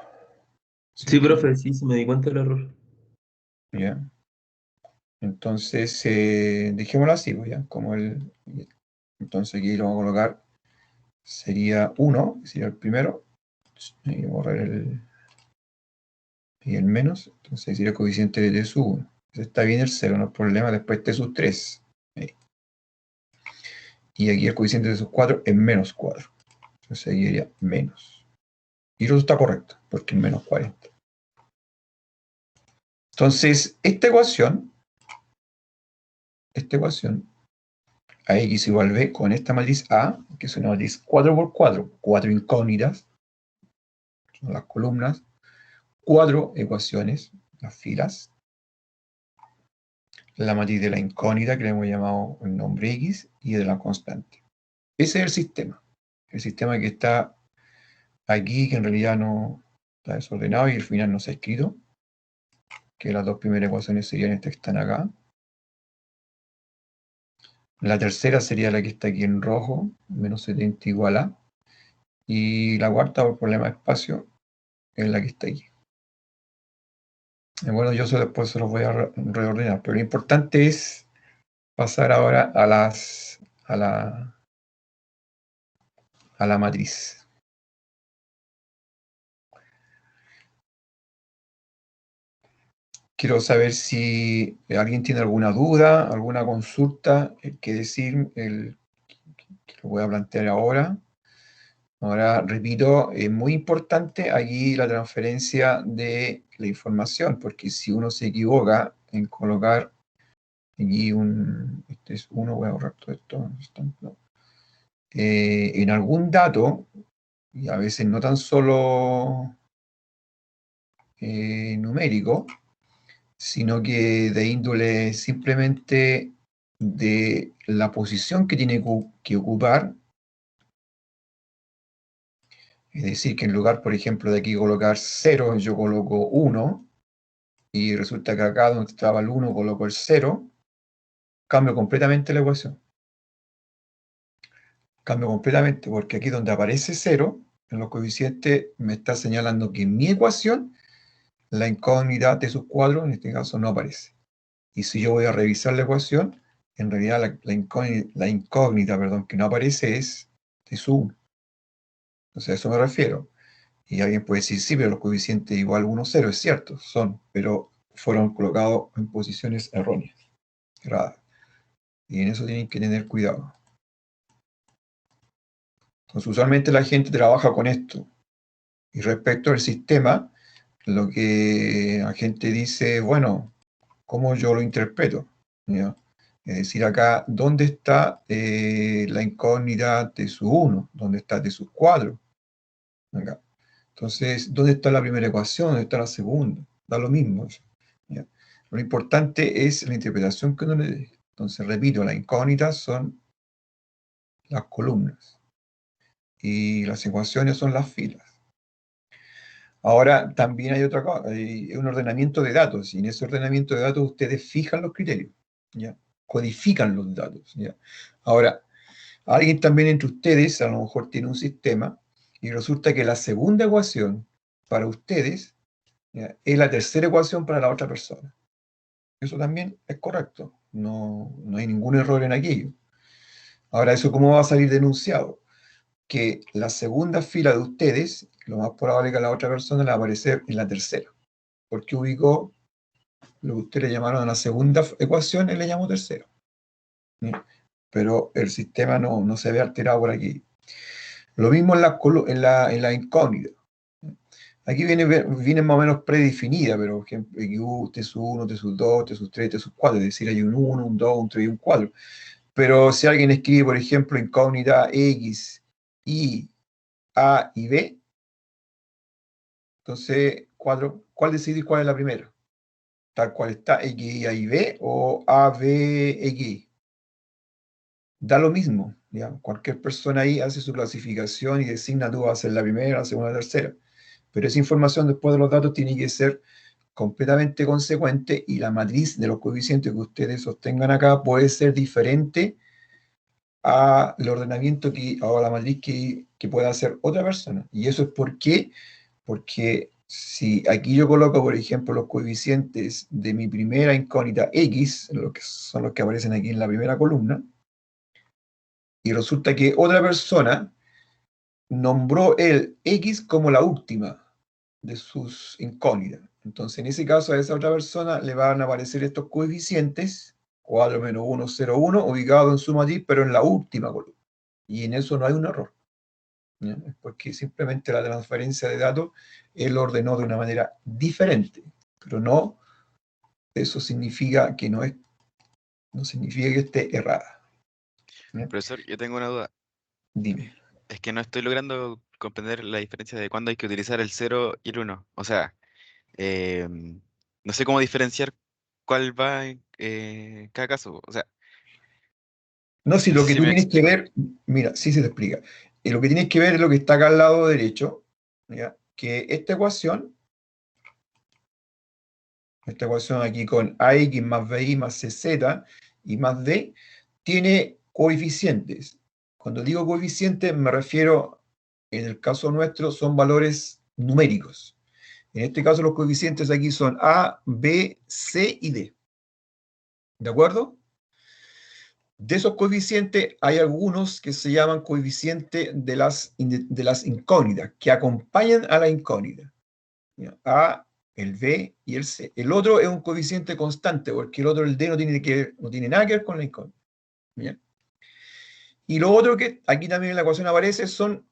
E: Sí, profe, sí, se me di cuenta del error.
A: ¿Ya? Entonces, dejémoslo así, pues, ¿ya? Entonces aquí lo vamos a colocar, sería 1, que sería el primero, y voy a borrar el menos, entonces sería el coeficiente de T sub 1. Entonces está bien el 0, no hay problema, después T sub 3. Ahí. Y aquí el coeficiente de T sub 4 es menos 4. Entonces ahí sería menos. Y eso está correcto, porque es menos 40. Entonces, esta ecuación, a x igual b, con esta matriz A, que es una matriz 4 por 4, 4 incógnitas, son las columnas, 4 ecuaciones, las filas, la matriz de la incógnita, que le hemos llamado el nombre x, y de la constante. Ese es el sistema que está aquí, que en realidad no está desordenado y al final no se ha escrito, que las dos primeras ecuaciones serían estas que están acá. La tercera sería la que está aquí en rojo, menos 70 igual a. Y la cuarta, por problema de espacio, es la que está aquí. Y bueno, yo eso después se los voy a reordenar, pero lo importante es pasar ahora a la matriz. Quiero saber si alguien tiene alguna duda, alguna consulta, que decir, que lo voy a plantear ahora. Ahora, repito, es muy importante aquí la transferencia de la información, porque si uno se equivoca en colocar aquí este es 1, voy a borrar todo esto, en algún dato, y a veces no tan solo numérico, sino que de índole simplemente de la posición que tiene que ocupar. Es decir, que en lugar, por ejemplo, de aquí colocar 0, yo coloco 1, y resulta que acá donde estaba el 1 coloco el 0, cambio completamente la ecuación. Cambio completamente, porque aquí donde aparece 0, en los coeficientes me está señalando que en mi ecuación, la incógnita T sub 4, en este caso, no aparece. Y si yo voy a revisar la ecuación, en realidad la incógnita, que no aparece es T sub 1. Entonces a eso me refiero. Y alguien puede decir, sí, pero los coeficientes igual 1, 0, es cierto, son, pero fueron colocados en posiciones erróneas, erradas. Y en eso tienen que tener cuidado. Entonces, usualmente la gente trabaja con esto. Y respecto al sistema, lo que la gente dice, bueno, ¿cómo yo lo interpreto? ¿ya? Es decir, acá, ¿dónde está la incógnita de su 1? ¿Dónde está de sus 4? Acá. Entonces, ¿dónde está la primera ecuación? ¿Dónde está la segunda? Da lo mismo. ¿Ya? Lo importante es la interpretación que uno le dé. Entonces, repito, las incógnitas son las columnas y las ecuaciones son las filas. Ahora, también hay otra cosa, hay un ordenamiento de datos, y en ese ordenamiento de datos ustedes fijan los criterios, ¿ya? Codifican los datos, ¿ya? Ahora, alguien también entre ustedes a lo mejor tiene un sistema y resulta que la segunda ecuación para ustedes, ¿ya?, es la tercera ecuación para la otra persona. Eso también es correcto, no hay ningún error en aquello. Ahora, ¿eso cómo va a salir denunciado? Que la segunda fila de ustedes, lo más probable es que a la otra persona le va a aparecer en la tercera, porque ubicó lo que ustedes le llamaron a la segunda ecuación, él le llamó tercera. ¿Sí? Pero el sistema no se ve alterado por aquí. Lo mismo en la incógnita. Aquí viene más o menos predefinida, pero por ejemplo, XU, T1, T2, T3, T4, es decir, hay un 1, un 2, un 3 y un 4. Pero si alguien escribe, por ejemplo, incógnita X, Y, A y B, entonces, ¿cuál decidís cuál es la primera? Tal cual está, X, Y, A y B, o A, B, X. Da lo mismo, ¿ya? Cualquier persona ahí hace su clasificación y designa tú vas a ser la primera, la segunda, la tercera. Pero esa información después de los datos tiene que ser completamente consecuente y la matriz de los coeficientes que ustedes sostengan acá puede ser diferente al ordenamiento o a la matriz que pueda hacer otra persona. Y eso es porque si aquí yo coloco, por ejemplo, los coeficientes de mi primera incógnita X, lo que son los que aparecen aquí en la primera columna, y resulta que otra persona nombró el X como la última de sus incógnitas. Entonces, en ese caso, a esa otra persona le van a aparecer estos coeficientes, 4 menos 1, 0, 1, ubicados en su matriz, pero en la última columna. Y en eso no hay un error, ¿ya? Es porque simplemente la transferencia de datos él lo ordenó de una manera diferente, pero no, eso significa que no significa que esté errada. ¿Ya?
B: Profesor, yo tengo una duda.
A: Dime.
B: Es que no estoy logrando comprender la diferencia de cuándo hay que utilizar el 0 y el 1. O sea, no sé cómo diferenciar cuál va en cada caso. O sea,
A: No, si
B: no
A: lo
B: sé
A: que
B: si
A: tú
B: me
A: tienes que
B: explico.
A: ver, mira, sí se te explica. Y lo que tienes que ver es lo que está acá al lado derecho, ¿ya? Que esta ecuación aquí con AX más BI más CZ y más D, tiene coeficientes. Cuando digo coeficientes me refiero, en el caso nuestro, son valores numéricos. En este caso los coeficientes aquí son A, B, C y D. ¿De acuerdo? De esos coeficientes hay algunos que se llaman coeficientes de las incógnitas, que acompañan a la incógnita. ¿Ya? A, el B y el C. El otro es un coeficiente constante, porque el otro, el D, no tiene nada que ver con la incógnita. ¿Ya? Y lo otro que aquí también en la ecuación aparece son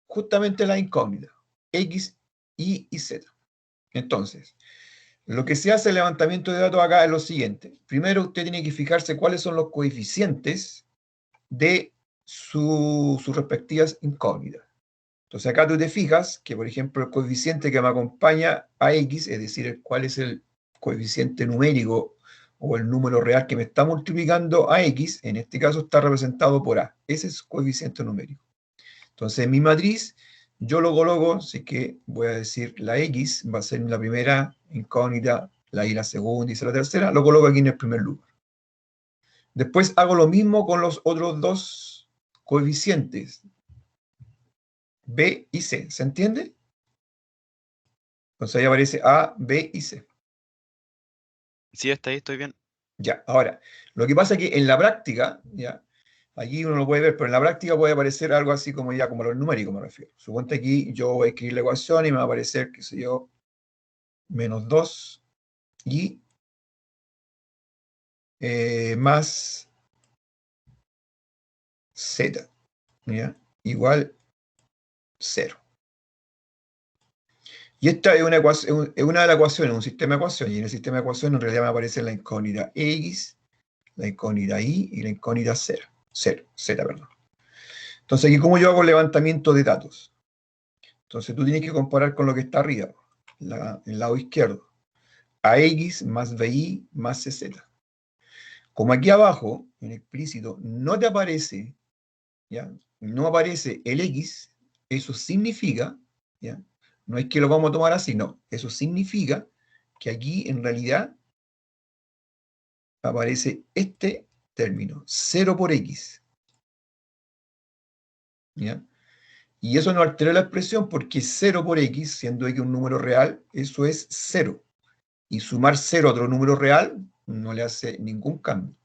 A: justamente las incógnitas, X, Y y Z. Entonces, lo que se hace el levantamiento de datos acá es lo siguiente. Primero usted tiene que fijarse cuáles son los coeficientes de sus respectivas incógnitas. Entonces acá tú te fijas que, por ejemplo, el coeficiente que me acompaña a X, es decir, cuál es el coeficiente numérico o el número real que me está multiplicando a X, en este caso está representado por A. Ese es el coeficiente numérico. Entonces en mi matriz yo lo coloco, así que voy a decir la X va a ser la primera incógnita, la Y la segunda y la tercera, lo coloco aquí en el primer lugar. Después hago lo mismo con los otros dos coeficientes, B y C. ¿Se entiende? Entonces ahí aparece A, B y C.
B: Sí, hasta ahí estoy bien.
A: Ya, ahora, lo que pasa es que en la práctica, ya, aquí uno lo puede ver, pero en la práctica puede aparecer algo así como ya, como los numéricos me refiero. Suponte aquí yo voy a escribir la ecuación y me va a aparecer, qué sé yo, menos 2 y más Z, ¿ya? Igual 0. Y esta es una ecuación, es una de las ecuaciones, un sistema de ecuaciones, y en el sistema de ecuaciones en realidad me aparece la incógnita X, la incógnita I y la incógnita Z, perdón. Entonces, aquí, ¿cómo yo hago el levantamiento de datos? Entonces, tú tienes que comparar con lo que está arriba, el lado izquierdo. AX más BI más CZ. Como aquí abajo, en explícito, no te aparece, ¿ya? No aparece el X, eso significa, ¿ya? No es que lo vamos a tomar así, no. Eso significa que aquí, en realidad, aparece este término, 0 por X. ¿Ya? Y eso no altera la expresión porque 0 por X, siendo X un número real, eso es 0. Y sumar 0 a otro número real no le hace ningún cambio.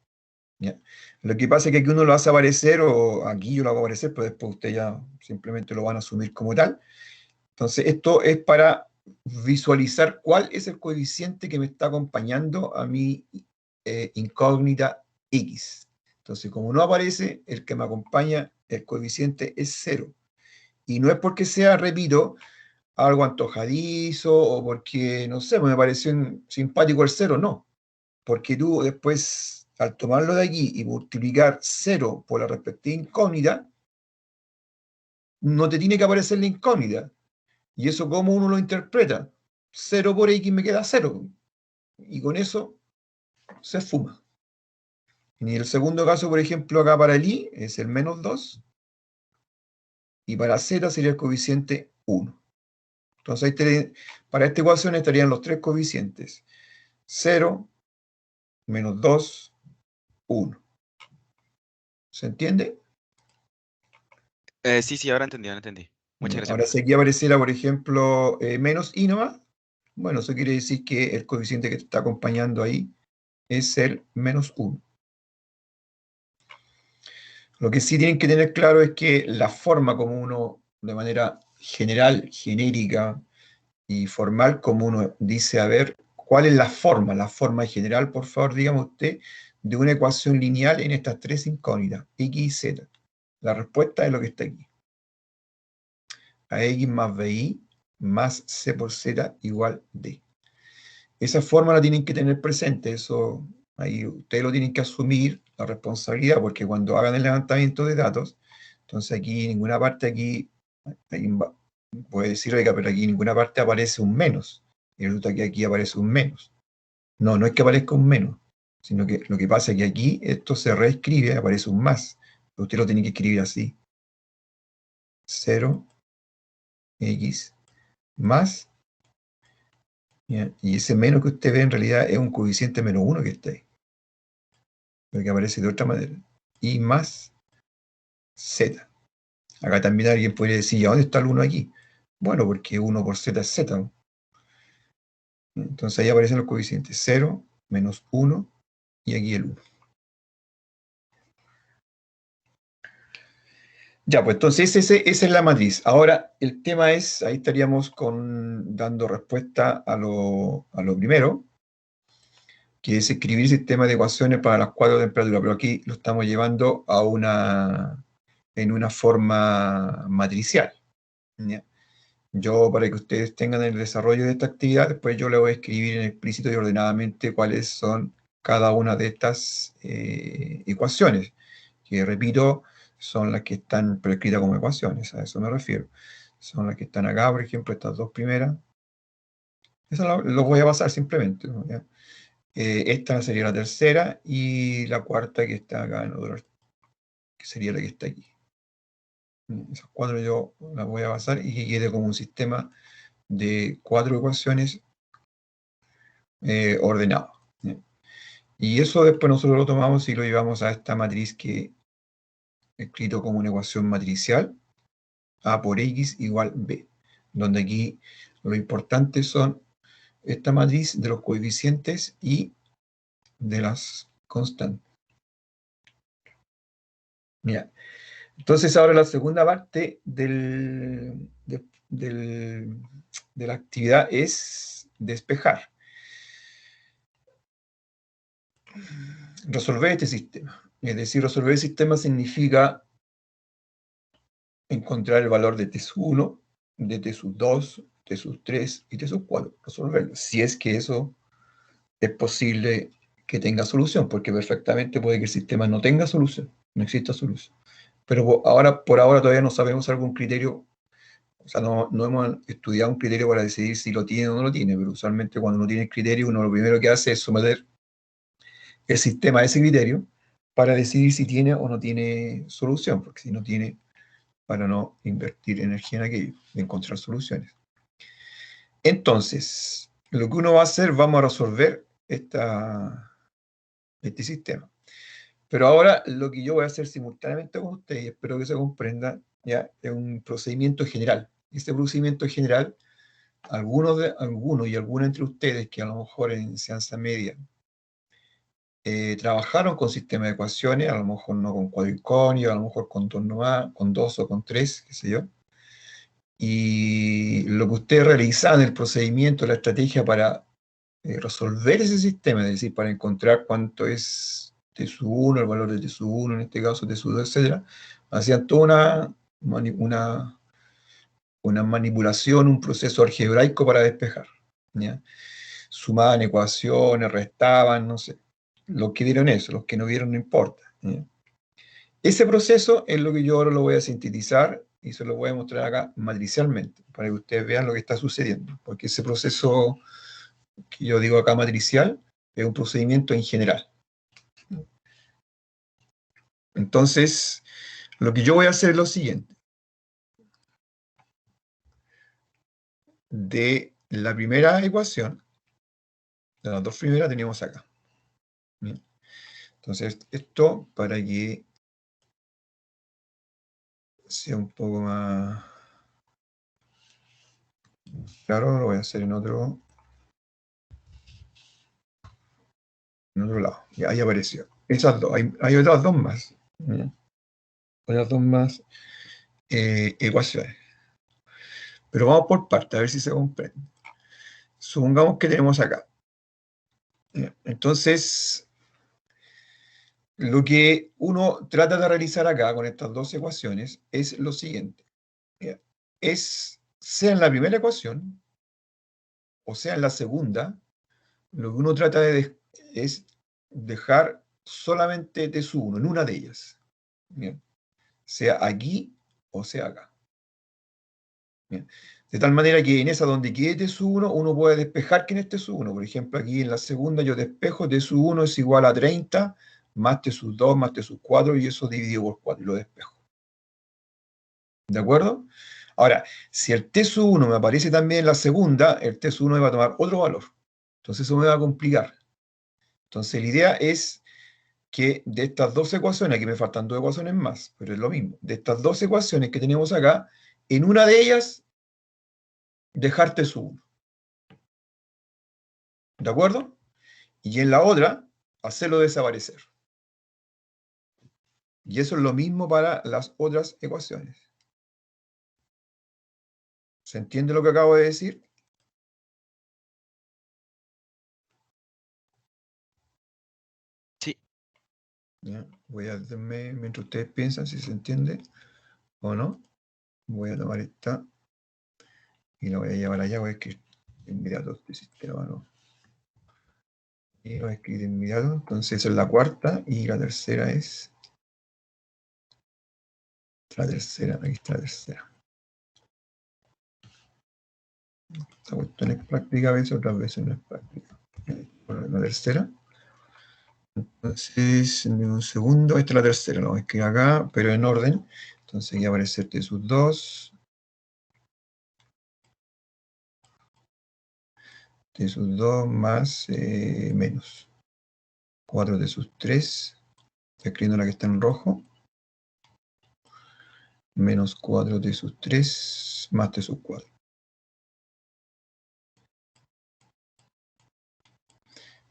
A: ¿Ya? Lo que pasa es que aquí uno lo hace aparecer, o aquí yo lo hago aparecer, pero después ustedes ya simplemente lo van a asumir como tal. Entonces, esto es para visualizar cuál es el coeficiente que me está acompañando a mi incógnita X. Entonces, como no aparece, el que me acompaña, el coeficiente es 0. Y no es porque sea, repito, algo antojadizo o porque, no sé, me pareció simpático el 0, no. Porque tú después, al tomarlo de aquí y multiplicar 0 por la respectiva incógnita, no te tiene que aparecer la incógnita. ¿Y eso cómo uno lo interpreta? 0 por X me queda 0. Y con eso se fuma. Y el segundo caso, por ejemplo, acá para el I es el menos 2. Y para Z sería el coeficiente 1. Entonces, para esta ecuación estarían los tres coeficientes. 0, menos 2, 1. ¿Se entiende?
B: Sí, ahora entendí. Muchas gracias,
A: Ahora, si
B: profesor.
A: aquí apareciera, por ejemplo, menos I nomás, bueno, eso quiere decir que el coeficiente que te está acompañando ahí es el menos 1. Lo que sí tienen que tener claro es que la forma como uno, de manera general, genérica y formal, como uno dice, a ver, ¿cuál es la forma general, por favor, dígame usted, de una ecuación lineal en estas tres incógnitas, X y Z? La respuesta es lo que está aquí. AX más BI más C por Z igual D. Esa forma la tienen que tener presente, eso ahí ustedes lo tienen que asumir, la responsabilidad, porque cuando hagan el levantamiento de datos, entonces aquí en ninguna parte puede decir, oiga, pero aquí en ninguna parte aparece un menos, y resulta que aquí aparece un menos. No, no es que aparezca un menos, sino que lo que pasa es que aquí esto se reescribe, aparece un más, pero usted lo tiene que escribir así. 0x más, ¿ya? Y ese menos que usted ve en realidad es un coeficiente menos 1 que está ahí, pero que aparece de otra manera. Y más z. Acá también alguien podría decir, ¿y a dónde está el 1 aquí? Bueno, porque 1 por z es z, ¿no? Entonces ahí aparecen los coeficientes 0, menos 1 y aquí el 1. Ya, pues entonces esa es la matriz. Ahora, el tema es, ahí estaríamos dando respuesta a lo primero, que es escribir sistemas de ecuaciones para las 4 temperaturas, pero aquí lo estamos llevando en una forma matricial, ¿ya? Yo, para que ustedes tengan el desarrollo de esta actividad, después yo le voy a escribir en explícito y ordenadamente cuáles son cada una de estas ecuaciones, que repito, son las que están prescritas como ecuaciones, a eso me refiero. Son las que están acá, por ejemplo, estas dos primeras. Eso lo voy a pasar simplemente, ¿no? ¿Ya? Esta sería la tercera y la cuarta que está acá en otro, que sería la que está aquí. Esas cuatro yo las voy a basar y que quede como un sistema de 4 ecuaciones ordenado, ¿ya? Y eso después nosotros lo tomamos y lo llevamos a esta matriz que he escrito como una ecuación matricial, A por X igual B, donde aquí lo importante son esta matriz de los coeficientes y de las constantes. Mira, entonces ahora la segunda parte de la actividad es despejar. Resolver este sistema. Es decir, resolver el sistema significa encontrar el valor de t sub 1, de t sub 2, t sub 3 y t sub 4. Resolverlo. Si es que eso es posible que tenga solución, porque perfectamente puede que el sistema no tenga solución, no exista solución. Pero por ahora todavía no sabemos algún criterio, o sea, no hemos estudiado un criterio para decidir si lo tiene o no lo tiene, pero usualmente cuando uno tiene el criterio, uno lo primero que hace es someter el sistema a ese criterio para decidir si tiene o no tiene solución, porque si no tiene, para no invertir energía en aquello, de encontrar soluciones. Entonces, lo que uno va a hacer, vamos a resolver este sistema. Pero ahora lo que yo voy a hacer simultáneamente con ustedes, y espero que se comprenda, ya, es un procedimiento general. Este procedimiento general, algunos y algunas entre ustedes que a lo mejor en enseñanza media trabajaron con sistemas de ecuaciones, a lo mejor no con cuadriconio, a lo mejor con dos nomás, con dos o con tres, qué sé yo. Y lo que ustedes realizan, el procedimiento, la estrategia para resolver ese sistema, es decir, para encontrar cuánto es T sub 1, el valor de T sub 1, en este caso T sub 2, etc., hacían toda una manipulación, un proceso algebraico para despejar, ¿ya? Sumaban ecuaciones, restaban, no sé. Los que vieron eso, los que no vieron no importa, ¿ya? Ese proceso es lo que yo ahora lo voy a sintetizar y se lo voy a mostrar acá matricialmente, para que ustedes vean lo que está sucediendo, porque ese proceso que yo digo acá matricial es un procedimiento en general. Entonces, lo que yo voy a hacer es lo siguiente. De la primera ecuación, de las dos primeras tenemos acá. Bien. Entonces, esto para que sea un poco más claro, lo voy a hacer en otro lado. Y ahí apareció. Esas dos. Hay otras dos más. ¿Ya? Otras dos más ecuaciones. Pero vamos por partes, a ver si se comprende. Supongamos que tenemos acá. ¿Ya? Entonces, lo que uno trata de realizar acá con estas dos ecuaciones es lo siguiente. ¿Ya? Sea en la primera ecuación o sea en la segunda, lo que uno trata es dejar solamente T sub 1 en una de ellas. Bien. Sea aquí o sea acá. Bien. De tal manera que en esa donde quede T sub 1, uno puede despejar que en este sub 1. Por ejemplo, aquí en la segunda yo despejo T sub 1 es igual a 30 más T sub 2 más T sub 4 y eso dividido por 4 y lo despejo. ¿De acuerdo? Ahora, si el T sub 1 me aparece también en la segunda, el T sub 1 me va a tomar otro valor. Entonces eso me va a complicar. Entonces la idea es que de estas dos ecuaciones, aquí me faltan dos ecuaciones más, pero es lo mismo, de estas dos ecuaciones que tenemos acá, en una de ellas, dejar T sub 1. ¿De acuerdo? Y en la otra, hacerlo desaparecer. Y eso es lo mismo para las otras ecuaciones. ¿Se entiende lo que acabo de decir?
B: Sí.
A: ¿Ya? Voy a hacerme, mientras ustedes piensan si se entiende o no, voy a tomar esta y la voy a llevar allá, voy a escribir inmediato este sistema, ¿no? Y lo voy a escribir de inmediato. Entonces esa es la cuarta y la tercera es la tercera, aquí está la tercera. Esta cuestión es práctica a veces, otras veces no es práctica. Bueno, la tercera. Entonces, en un segundo, esta es la tercera, la voy a escribir acá, pero en orden. Entonces aquí va a aparecer T sub 2. T sub 2 más menos 4 T sub 3. Estoy escribiendo la que está en rojo. Menos 4 T sub 3 más T sub 4.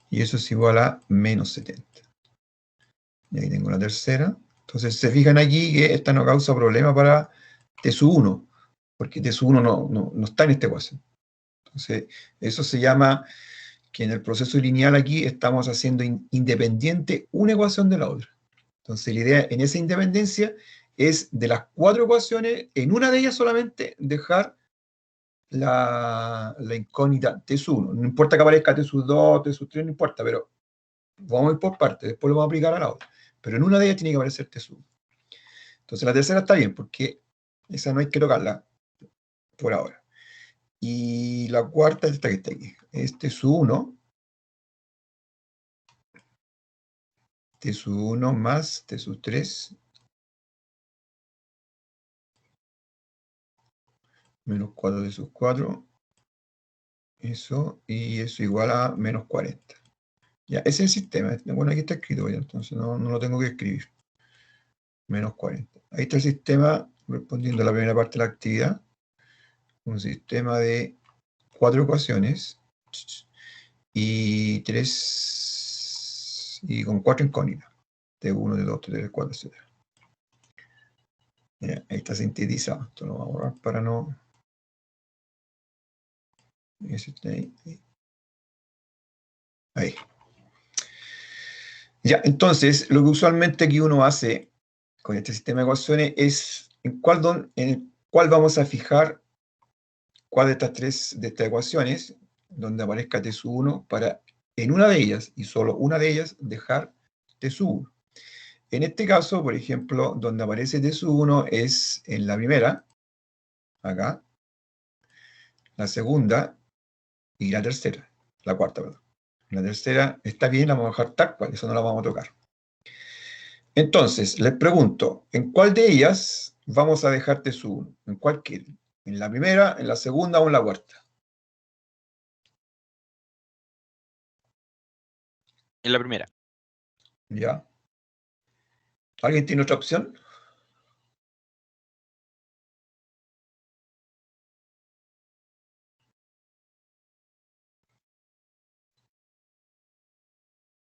A: Y eso es igual a menos 70. Y ahí tengo la tercera. Entonces se fijan aquí que esta no causa problema para T sub 1, porque T sub 1 no está en esta ecuación. Entonces eso se llama que en el proceso lineal aquí estamos haciendo independiente una ecuación de la otra. Entonces la idea en esa independencia es de las cuatro ecuaciones, en una de ellas solamente dejar la incógnita T sub 1. No importa que aparezca T sub 2, T sub 3, no importa, pero Vamos a ir por partes, después lo vamos a aplicar a la otra. Pero en una de ellas tiene que aparecer T sub 1. Entonces la tercera está bien, porque esa no hay que tocarla por ahora. Y la cuarta es esta que está aquí. Es T sub 1. T sub 1 más T sub 3. Menos 4 T sub 4. Eso, y eso igual a menos 40. Ya, ese es el sistema. Bueno, aquí está escrito ya, entonces no lo tengo que escribir. Menos 40. Ahí está el sistema respondiendo a la primera parte de la actividad. Un sistema de 4 ecuaciones y 3 y con 4 incógnitas. T1, T2, T3, T4, etc. Ya, ahí está sintetizado. Esto lo vamos a borrar para no... Ese está ahí. Ahí. Ya, entonces, lo que usualmente aquí uno hace con este sistema de ecuaciones es en el cual vamos a fijar cuál de estas tres de estas ecuaciones, donde aparezca T sub 1, para en una de ellas, y solo una de ellas, dejar T sub 1. En este caso, por ejemplo, donde aparece T sub 1 es en la primera, acá, la segunda y la tercera, la cuarta, perdón. La tercera está bien, la vamos a dejar tal cual, eso no la vamos a tocar. Entonces, les pregunto, ¿en cuál de ellas vamos a dejar T sub 1? ¿En cuál quieren? ¿En la primera, en la segunda o en la cuarta?
B: En la primera.
A: ¿Ya? ¿Alguien tiene otra opción?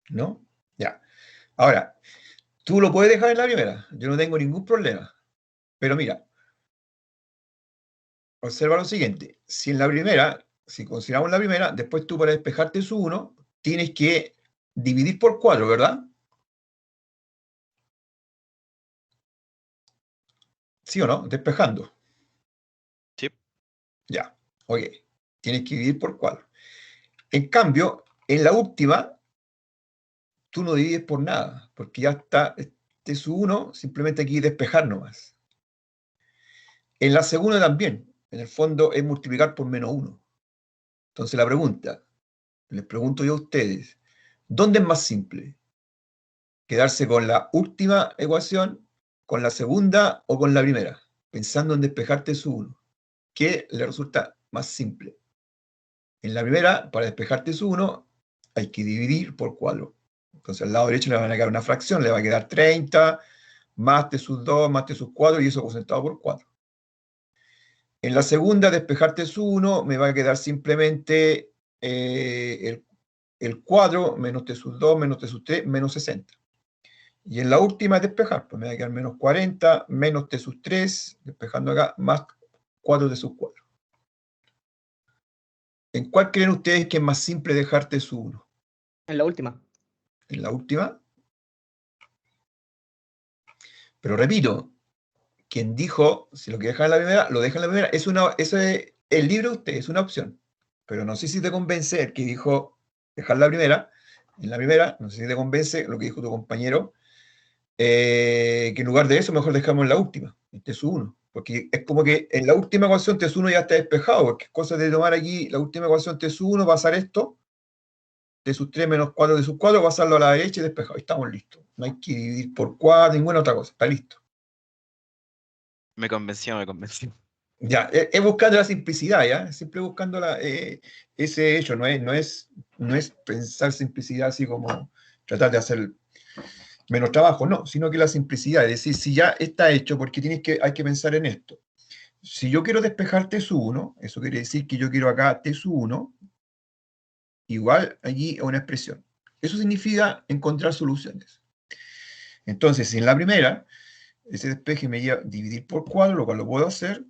A: ¿No? Ya. Ahora, tú lo puedes dejar en la primera, yo no tengo ningún problema. Pero mira, observa lo siguiente. Si en la primera, si consideramos la primera, después tú para despejarte su 1, tienes que dividir por 4, ¿verdad? ¿Sí o no? Despejando.
B: Sí.
A: Ya, ok. Tienes que dividir por 4. En cambio, en la última, tú no divides por nada, porque ya está este su 1, simplemente aquí despejar nomás. En la segunda también, en el fondo es multiplicar por menos 1. Entonces la pregunta, les pregunto yo a ustedes, ¿dónde es más simple? ¿Quedarse con la última ecuación, con la segunda o con la primera? Pensando en despejarte su 1. ¿Qué le resulta más simple? En la primera, para despejarte su 1, hay que dividir por 4. Entonces al lado derecho le van a quedar una fracción, le va a quedar 30, más T sub 2, más T sub 4, y eso concentrado por 4. En la segunda, despejarte su 1, me va a quedar simplemente el 4 menos T sub 2 menos T sub 3 menos 60. Y en la última es despejar, pues me va a quedar menos 40 menos T sub 3, despejando acá, más 4 T sub 4. ¿En cuál creen ustedes que es más simple dejar T sub 1?
F: En la última.
A: ¿En la última? Pero repito, quien dijo, si lo quiere dejar en la primera, lo deja en la primera. Eso es el libro de usted, es una opción. Pero no sé si te convence el que dijo dejar la primera, en la primera, no sé si te convence lo que dijo tu compañero, que en lugar de eso mejor dejamos en la última, en T sub 1. Porque es como que en la última ecuación T sub 1 ya está despejado, porque es cosa de tomar aquí la última ecuación T sub 1, pasar esto, T sub 3 menos 4 T sub 4, pasarlo a la derecha y despejado. Y estamos listos. No hay que dividir por 4, ninguna otra cosa, está listo.
B: Me convenció, me convenció.
A: Ya, es buscando la simplicidad, ¿ya? Siempre buscando ese hecho, no es pensar simplicidad así como tratar de hacer menos trabajo, no, sino que la simplicidad, es decir, si ya está hecho, porque hay que pensar en esto. Si yo quiero despejar T sub 1, eso quiere decir que yo quiero acá T sub 1, igual allí a una expresión. Eso significa encontrar soluciones. Entonces, si en la primera, ese despeje me lleva a dividir por 4, lo cual lo puedo hacer.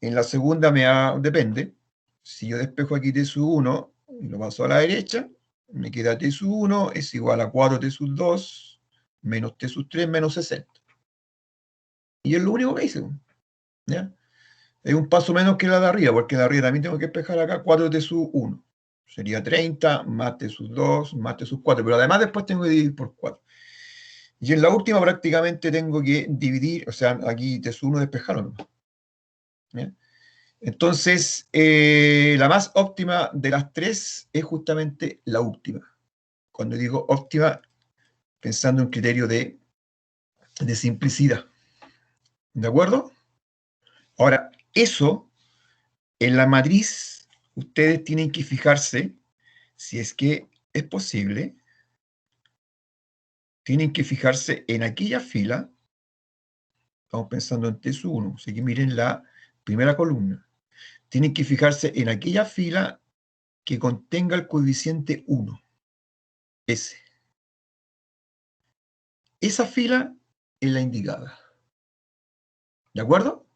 A: En la segunda depende. Si yo despejo aquí T sub 1 y lo paso a la derecha, me queda T sub 1 es igual a 4 T sub 2 menos T sub 3 menos 60. Y es lo único que hice. ¿Ya? Es un paso menos que la de arriba, porque la de arriba también tengo que despejar acá 4 T sub 1. Sería 30 más T sub 2 más T sub 4. Pero además después tengo que dividir por 4. Y en la última prácticamente tengo que dividir, o sea, aquí T sub 1 despejarlo. ¿Bien? Entonces, la más óptima de las tres es justamente la última. Cuando digo óptima, pensando en criterio de simplicidad. ¿De acuerdo? Ahora, eso, en la matriz, ustedes tienen que fijarse, si es que es posible, tienen que fijarse en aquella fila, estamos pensando en T sub 1, así que miren la primera columna. Tienen que fijarse en aquella fila que contenga el coeficiente 1, ese. Esa fila es la indicada. ¿De acuerdo?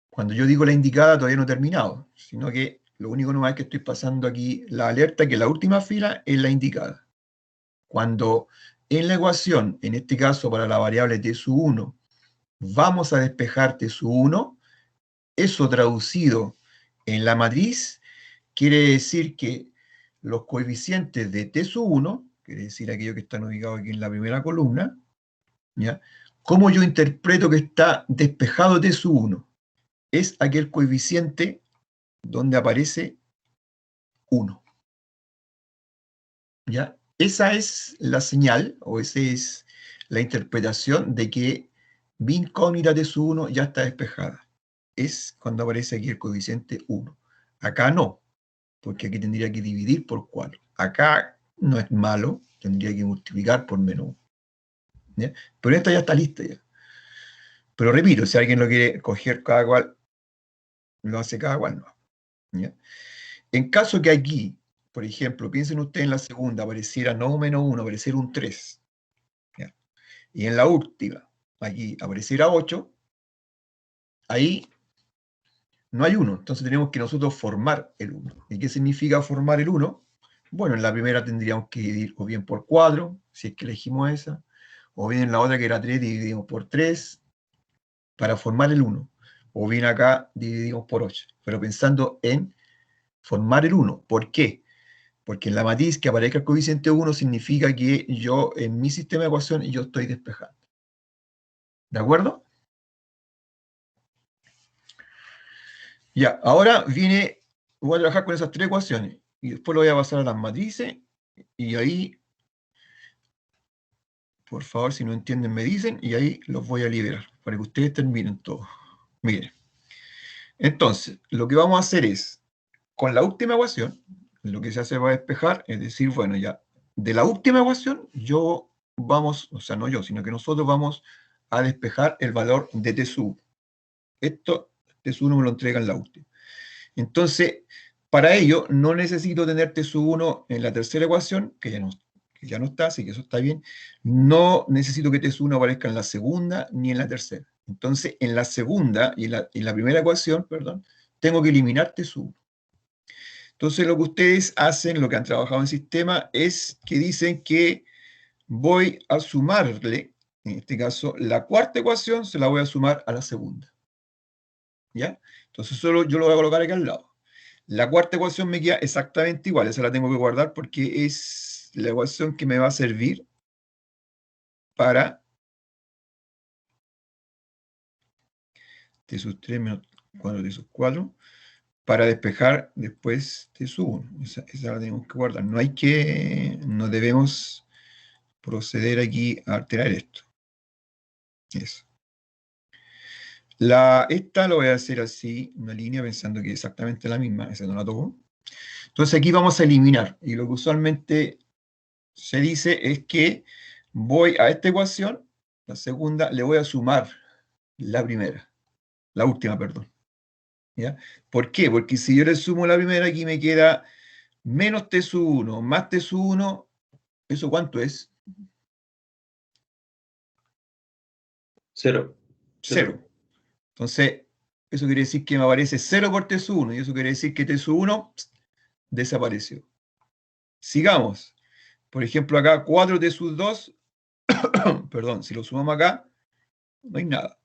A: Cuando yo digo la indicada todavía no he terminado, sino que lo único nuevo es que estoy pasando aquí la alerta que la última fila es la indicada. Cuando en la ecuación, en este caso para la variable T sub 1, vamos a despejar T sub 1, eso traducido en la matriz quiere decir que los coeficientes de T sub 1, quiere decir aquellos que están ubicados aquí en la primera columna, ¿ya? ¿Cómo yo interpreto que está despejado T sub 1? Es aquel coeficiente donde aparece 1. ¿Ya? Esa es la señal, o esa es la interpretación de que mi incógnita T sub 1 ya está despejada. Es cuando aparece aquí el coeficiente 1. Acá no, porque aquí tendría que dividir por 4. Acá no es malo, tendría que multiplicar por menos 1. ¿Ya? Pero esta ya está lista ya. Pero repito, si alguien lo quiere coger cada cual, lo hace cada cual, no. ¿Ya? En caso que aquí, por ejemplo, piensen ustedes en la segunda, apareciera no un menos 1, apareciera un 3. ¿Ya? Y en la última, aquí apareciera 8, ahí no hay 1. Entonces tenemos que nosotros formar el 1. ¿Y qué significa formar el 1? Bueno, en la primera tendríamos que dividir o bien por 4, si es que elegimos esa, o bien en la otra que era 3, dividimos por 3 para formar el 1. O bien acá dividimos por 8. Pero pensando en formar el 1. ¿Por qué? Porque en la matriz que aparezca el coeficiente 1 significa que yo, en mi sistema de ecuaciones, yo estoy despejando. ¿De acuerdo? Ya, ahora voy a trabajar con esas tres ecuaciones. Y después lo voy a pasar a las matrices. Y ahí, por favor, si no entienden, me dicen. Y ahí los voy a liberar, para que ustedes terminen todo. Miren. Entonces, lo que vamos a hacer es, con la última ecuación, lo que se hace va a despejar, es decir, bueno, ya, de la última ecuación, o sea, no yo, sino que nosotros vamos a despejar el valor de T sub 1. Esto, T sub 1 me lo entrega en la última. Entonces, para ello, no necesito tener T sub 1 en la tercera ecuación, que ya no está, así que eso está bien. No necesito que T sub 1 aparezca en la segunda ni en la tercera. Entonces, en la segunda y en la primera ecuación, perdón, tengo que eliminar T sub 1. Entonces, lo que ustedes hacen, lo que han trabajado en sistema, es que dicen que voy a sumarle, en este caso, la cuarta ecuación se la voy a sumar a la segunda. ¿Ya? Entonces, solo yo lo voy a colocar aquí al lado. La cuarta ecuación me queda exactamente igual, esa la tengo que guardar porque es la ecuación que me va a servir para T sub 3 menos 4 T sub 4, para despejar después T sub 1. Esa la tenemos que guardar. No debemos proceder aquí a alterar esto. Eso. Esta lo voy a hacer así, una línea, pensando que es exactamente la misma, esa no la toco. Entonces aquí vamos a eliminar, y lo que usualmente se dice es que voy a esta ecuación, la segunda, le voy a sumar la primera, la última, perdón. ¿Ya? ¿Por qué? Porque si yo le sumo la primera, aquí me queda menos T sub 1 más T sub 1, ¿eso cuánto es?
E: 0.
A: 0. Entonces, eso quiere decir que me aparece 0 por T sub 1, y eso quiere decir que T sub 1 desapareció. Sigamos. Por ejemplo, acá 4 T sub 2, perdón, si lo sumamos acá, no hay nada.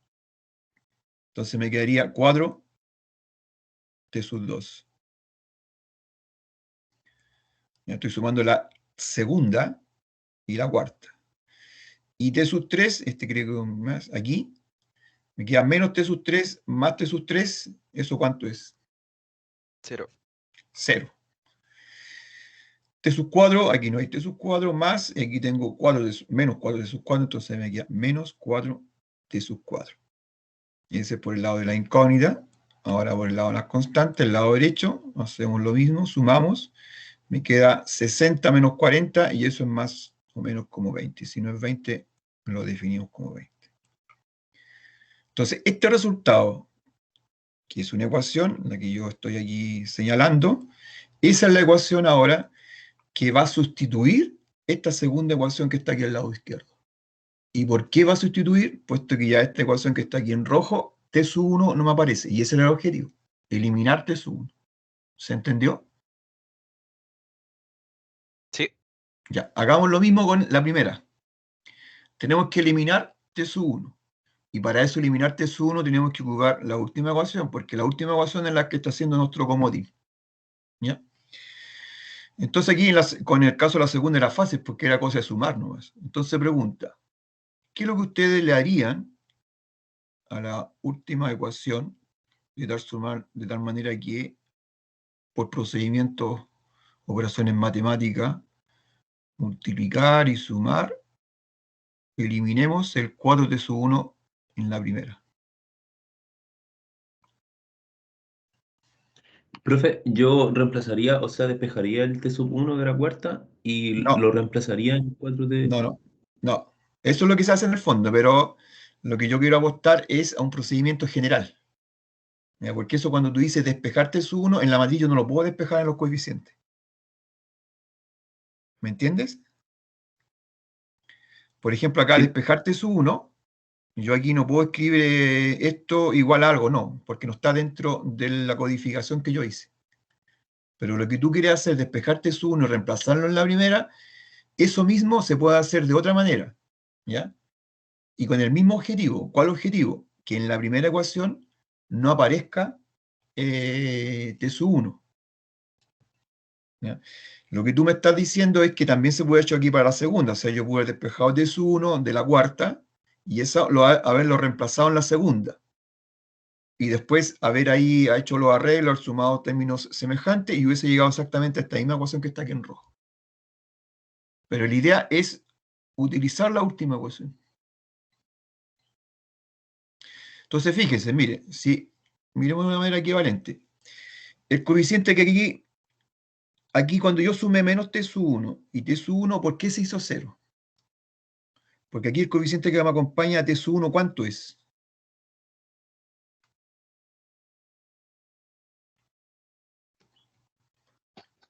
A: Entonces me quedaría 4 T sub 2. Ya estoy sumando la segunda y la cuarta. Y t sub 3, creo que más, aquí, me queda menos t sub 3 más t sub 3, ¿eso cuánto es?
B: 0.
A: 0. T sub 4, aquí no hay t sub 4, más, y aquí tengo menos 4 t sub 4, entonces me queda menos 4 t sub 4. Y ese es por el lado de la incógnita. Ahora por el lado de las constantes, el lado derecho, hacemos lo mismo, sumamos, me queda 60 menos 40, y eso es más o menos como 20. Si no es 20, lo definimos como 20. Entonces, este resultado, que es una ecuación, la que yo estoy aquí señalando, esa es la ecuación ahora que va a sustituir esta segunda ecuación que está aquí al lado izquierdo. ¿Y por qué va a sustituir? Puesto que ya esta ecuación que está aquí en rojo, t sub 1 no me aparece, y ese era el objetivo, eliminar t sub 1. ¿Se entendió?
B: Sí.
A: Ya, hagamos lo mismo con la primera. Tenemos que eliminar t sub 1. Y para eso eliminar t sub 1 tenemos que ocupar la última ecuación, porque la última ecuación es la que está haciendo nuestro comodín. ¿Ya? Entonces aquí con el caso de la segunda era fácil, porque era cosa de sumar nomás. Entonces pregunta, ¿qué es lo que ustedes le harían a la última ecuación de tal manera que por procedimientos, operaciones matemáticas, multiplicar y sumar, eliminemos el 4 t sub 1 en la primera?
E: Profe, yo reemplazaría, o sea, despejaría el t sub 1 de la cuarta y
A: No,
E: lo reemplazaría en 4t.
A: no. Eso es lo que se hace en el fondo, pero lo que yo quiero apostar es a un procedimiento general. ¿Ya? Porque eso cuando tú dices despejar t sub 1, en la matriz yo no lo puedo despejar en los coeficientes. ¿Me entiendes? Por ejemplo, acá
E: Sí.
A: despejar t sub 1, yo aquí no puedo escribir esto igual a algo, no, porque no está dentro de la codificación que yo hice. Pero lo que tú quieres hacer, despejar t sub 1 y reemplazarlo en la primera, eso mismo se puede hacer de otra manera. ¿Ya? Y con el mismo objetivo. ¿Cuál objetivo? Que en la primera ecuación no aparezca t sub 1. ¿Ya? Lo que tú me estás diciendo es que también se puede hacer aquí para la segunda. O sea, yo pude haber despejado t sub 1 de la cuarta y eso haberlo reemplazado en la segunda. Y después haber ahí hecho los arreglos, sumado términos semejantes y hubiese llegado exactamente a esta misma ecuación que está aquí en rojo. Pero la idea es utilizar la última ecuación. Entonces, fíjense, mire, si miremos de una manera equivalente, el coeficiente que aquí cuando yo sumé menos t sub 1 y t sub 1, ¿por qué se hizo 0? Porque aquí el coeficiente que me acompaña a t sub 1, ¿cuánto es?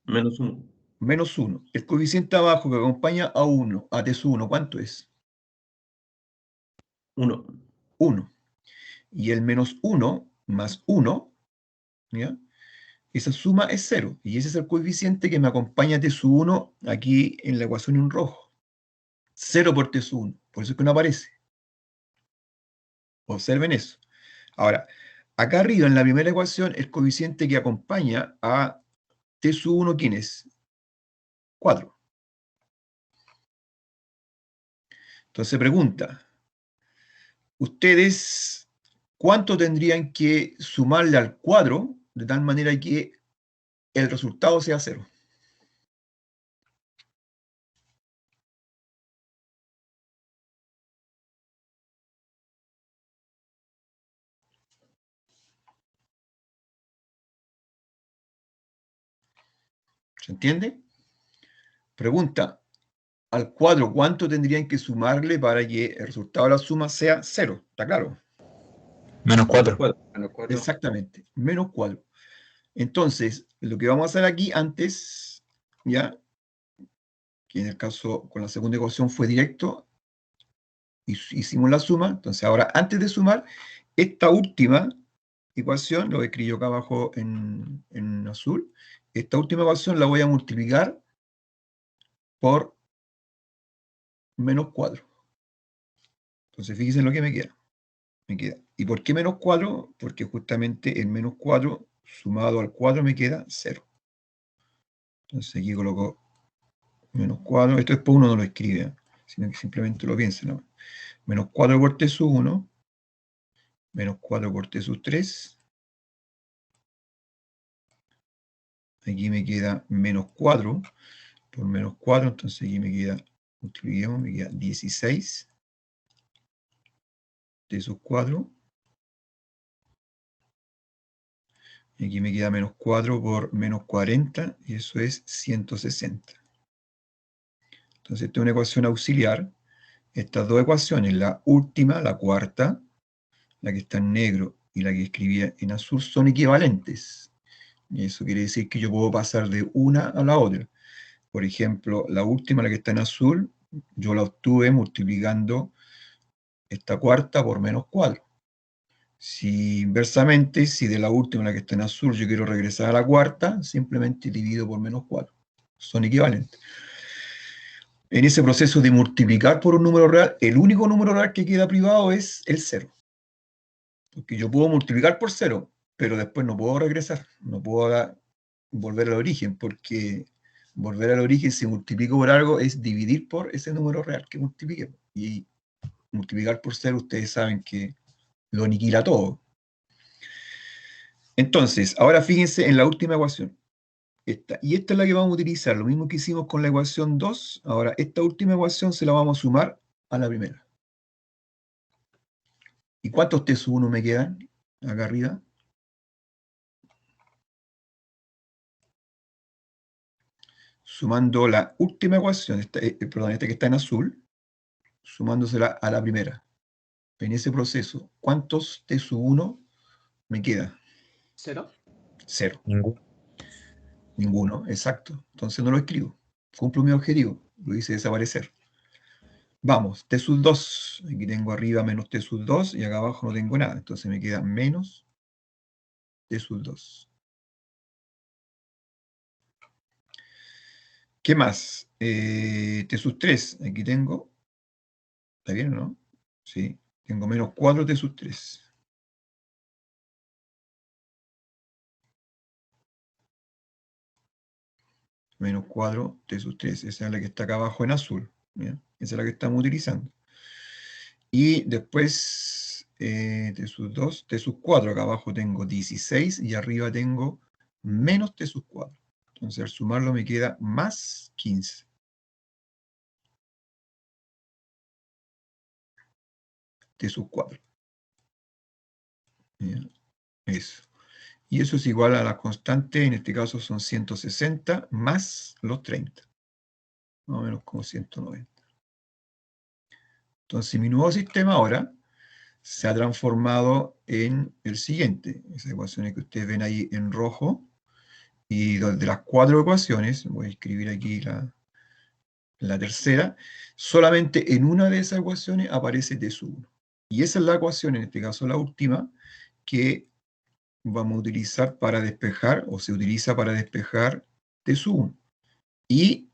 E: Menos 1.
A: Menos 1. El coeficiente abajo que acompaña a 1, a t sub 1, ¿cuánto es?
E: 1.
A: 1. Y el menos 1 más 1, ¿ya? Esa suma es 0. Y ese es el coeficiente que me acompaña a t sub 1 aquí en la ecuación en rojo. 0 por t sub 1. Por eso es que no aparece. Observen eso. Ahora, acá arriba en la primera ecuación, el coeficiente que acompaña a t sub 1, ¿quién es? 4. Entonces pregunta, ¿ustedes cuánto tendrían que sumarle al cuadro de tal manera que el resultado sea 0? ¿Se entiende? Pregunta, al cuadro, ¿cuánto tendrían que sumarle para que el resultado de la suma sea 0? ¿Está claro?
B: Menos 4.
E: Menos 4.
A: Exactamente, menos 4. Entonces, lo que vamos a hacer aquí antes, ya, que en el caso con la segunda ecuación fue directo, hicimos la suma, entonces ahora antes de sumar, esta última ecuación, lo escribo acá abajo en azul, esta última ecuación la voy a multiplicar por menos 4. Entonces fíjense en lo que me queda. ¿Y por qué menos 4? Porque justamente el menos 4 sumado al 4 me queda 0. Entonces aquí coloco Menos 4, esto después uno no lo escribe, ¿eh? Sino que simplemente lo piensa, ¿no? Menos 4 por T sub 1, menos 4 por T sub 3. Aquí me queda menos 4 por menos 4, entonces aquí me queda, multipliquemos, me queda 16 T sub 4. Y aquí me queda menos 4 por menos 40, y eso es 160. Entonces, esta es una ecuación auxiliar. Estas dos ecuaciones, la última, la cuarta, la que está en negro y la que escribía en azul, son equivalentes. Y eso quiere decir que yo puedo pasar de una a la otra. Por ejemplo, la última, la que está en azul, yo la obtuve multiplicando esta cuarta por menos 4. Si inversamente, si de la última, la que está en azul, yo quiero regresar a la cuarta, simplemente divido por menos 4. Son equivalentes. En ese proceso de multiplicar por un número real, el único número real que queda privado es el 0. Porque yo puedo multiplicar por 0, pero después no puedo regresar, no puedo volver al origen, porque volver al origen, si multiplico por algo, es dividir por ese número real que multiplique. Y multiplicar por 0, ustedes saben que lo aniquila todo. Entonces, ahora fíjense en la última ecuación. Y esta es la que vamos a utilizar, lo mismo que hicimos con la ecuación 2. Ahora, esta última ecuación se la vamos a sumar a la primera. ¿Y cuántos T sub 1 me quedan acá arriba? Sumando la última ecuación, perdón, esta que está en azul, sumándosela a la primera. En ese proceso, ¿cuántos T sub 1 me queda?
F: ¿Cero?
A: 0.
B: Ninguno.
A: Ninguno, exacto. Entonces no lo escribo. Cumplo mi objetivo. Lo hice desaparecer. Vamos, T sub 2. Aquí tengo arriba menos T sub 2 y acá abajo no tengo nada. Entonces me queda menos T sub 2. ¿Qué más? T sub 3. Aquí tengo. ¿Está bien o no? Sí. Tengo menos 4 T sub 3. Menos 4 T sub 3. Esa es la que está acá abajo en azul. ¿Bien? Esa es la que estamos utilizando. Y después T sub 2, T sub 4. Acá abajo tengo 16 y arriba tengo menos T sub 4. Entonces al sumarlo me queda más 15. T sub 4. ¿Bien? Eso. Y eso es igual a la constante, en este caso son 160 más los 30. Más o menos como 190. Entonces mi nuevo sistema ahora se ha transformado en el siguiente. Esas ecuaciones que ustedes ven ahí en rojo. Y de las 4 ecuaciones, voy a escribir aquí la tercera, solamente en una de esas ecuaciones aparece T sub 1. Y esa es la ecuación, en este caso la última, que vamos a utilizar para despejar, o se utiliza para despejar T sub 1. Y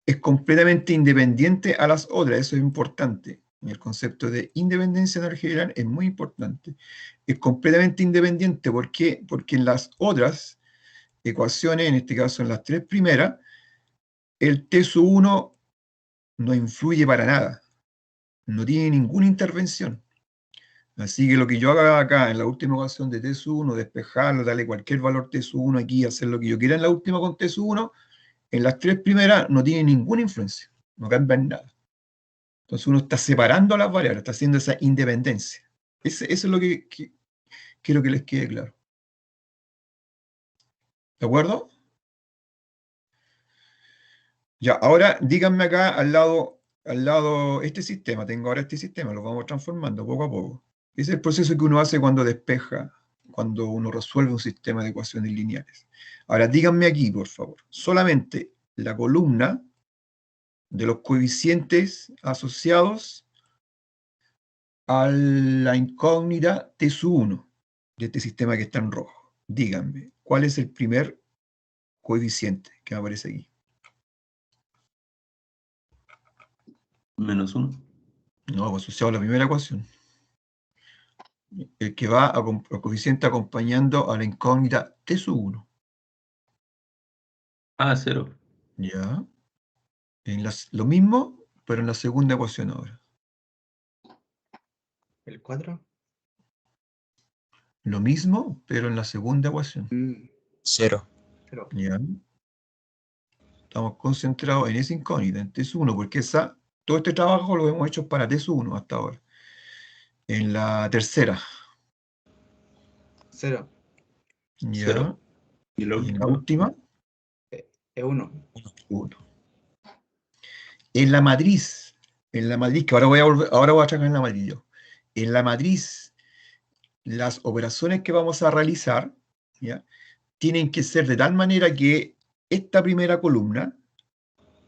A: es completamente independiente a las otras, eso es importante. El concepto de independencia en algebra es muy importante. Es completamente independiente, ¿por qué? Porque en las otras ecuaciones, en este caso en las 3 primeras, el T sub 1 no influye para nada, no tiene ninguna intervención. Así que lo que yo haga acá en la última ecuación de T sub 1, despejarlo, darle cualquier valor T sub 1 aquí, hacer lo que yo quiera en la última con T sub 1, en las 3 primeras no tiene ninguna influencia, no cambia en nada. Entonces uno está separando a las variables, está haciendo esa independencia. Eso es lo que quiero que les quede claro. ¿De acuerdo? Ya, ahora díganme acá al lado este sistema, tengo ahora este sistema, lo vamos transformando poco a poco. Ese es el proceso que uno hace cuando despeja, cuando uno resuelve un sistema de ecuaciones lineales. Ahora díganme aquí, por favor, solamente la columna de los coeficientes asociados a la incógnita T sub 1 de este sistema que está en rojo. Díganme, ¿cuál es el primer coeficiente que me aparece aquí?
E: Menos 1.
A: No, pues asociado a la primera ecuación. El que va al coeficiente acompañando a la incógnita T sub 1.
E: Ah, 0.
A: ¿Ya? Lo mismo, pero en la segunda ecuación ahora.
F: ¿El 4?
A: Lo mismo, pero en la segunda ecuación.
G: 0.
F: 0.
A: ¿Ya? Estamos concentrados en esa incógnita, en T1, porque todo este trabajo lo hemos hecho para T1 hasta ahora. En la tercera.
F: 0.
A: ¿Ya?
E: Cero. Y la
A: Y en la
E: última,
A: última,
F: Es 1.
A: 1. En la matriz, que ahora voy a trabajar en la matriz yo. En la matriz, las operaciones que vamos a realizar, ¿ya?, tienen que ser de tal manera que esta primera columna,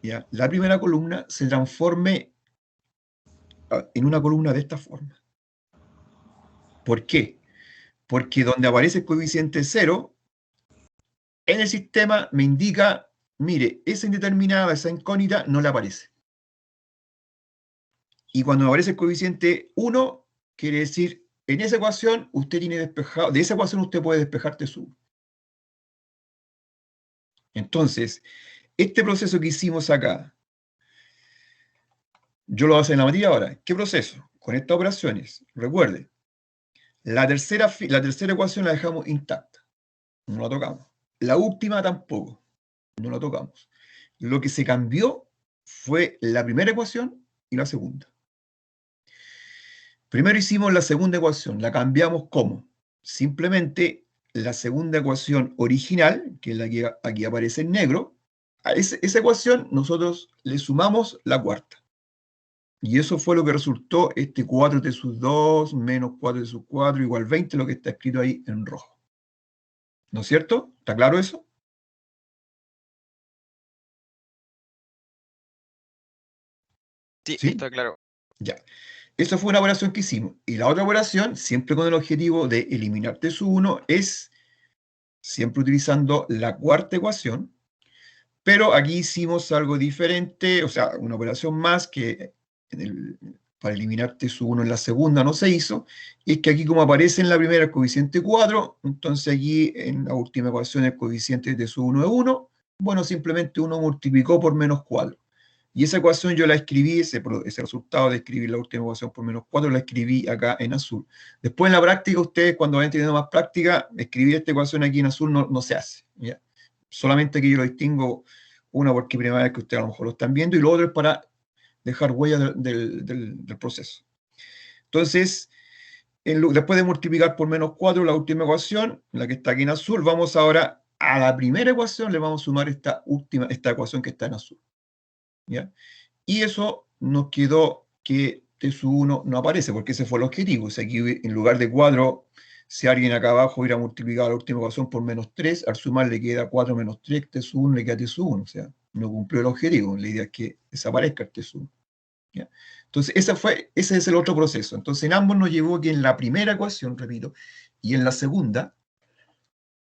A: ¿ya?, la primera columna se transforme en una columna de esta forma. ¿Por qué? Porque donde aparece el coeficiente 0, en el sistema me indica, mire, esa indeterminada, esa incógnita, no le aparece. Y cuando me aparece el coeficiente 1, quiere decir, en esa ecuación usted tiene despejado, de esa ecuación usted puede despejar T1. Entonces, este proceso que hicimos acá, yo lo voy a hacer en la matriz ahora. ¿Qué proceso? Con estas operaciones. Recuerde, la tercera ecuación la dejamos intacta. No la tocamos. La última tampoco. No la tocamos. Lo que se cambió fue la primera ecuación y la segunda. Primero hicimos la segunda ecuación. La cambiamos ¿cómo? Simplemente la segunda ecuación original, que es la que aquí aparece en negro, a esa ecuación nosotros le sumamos la cuarta. Y eso fue lo que resultó este 4t sub 2 menos 4t sub 4 igual 20, lo que está escrito ahí en rojo. ¿No es cierto? ¿Está claro eso?
B: Sí,
A: ¿Sí?
B: está claro.
A: Ya. Esa fue una operación que hicimos. Y la otra operación, siempre con el objetivo de eliminar t sub 1, es siempre utilizando la cuarta ecuación, pero aquí hicimos algo diferente, o sea, una operación más que para eliminar t sub 1 en la segunda no se hizo, y es que aquí como aparece en la primera el coeficiente 4, entonces aquí en la última ecuación el coeficiente de t sub 1 es 1, bueno, simplemente uno multiplicó por menos 4. Y esa ecuación yo la escribí, ese resultado de escribir la última ecuación por menos 4, la escribí acá en azul. Después en la práctica, ustedes cuando vayan teniendo más práctica, escribir esta ecuación aquí en azul no se hace, ¿ya? Solamente que yo lo distingo, una porque primera vez que ustedes a lo mejor lo están viendo, y lo otro es para dejar huella del proceso. Entonces, después de multiplicar por menos 4 la última ecuación, la que está aquí en azul, vamos ahora a la primera ecuación, le vamos a sumar esta ecuación que está en azul, ¿ya? Y eso nos quedó que t sub 1 no aparece, porque ese fue el objetivo. O sea, aquí en lugar de 4, si alguien acá abajo hubiera multiplicado la última ecuación por menos 3, al sumar le queda 4 menos 3, t sub 1 le queda t sub 1. O sea, no cumplió el objetivo. La idea es que desaparezca el t sub 1. ¿Ya? Entonces, ese es el otro proceso. Entonces, en ambos nos llevó que en la primera ecuación, repito, y en la segunda,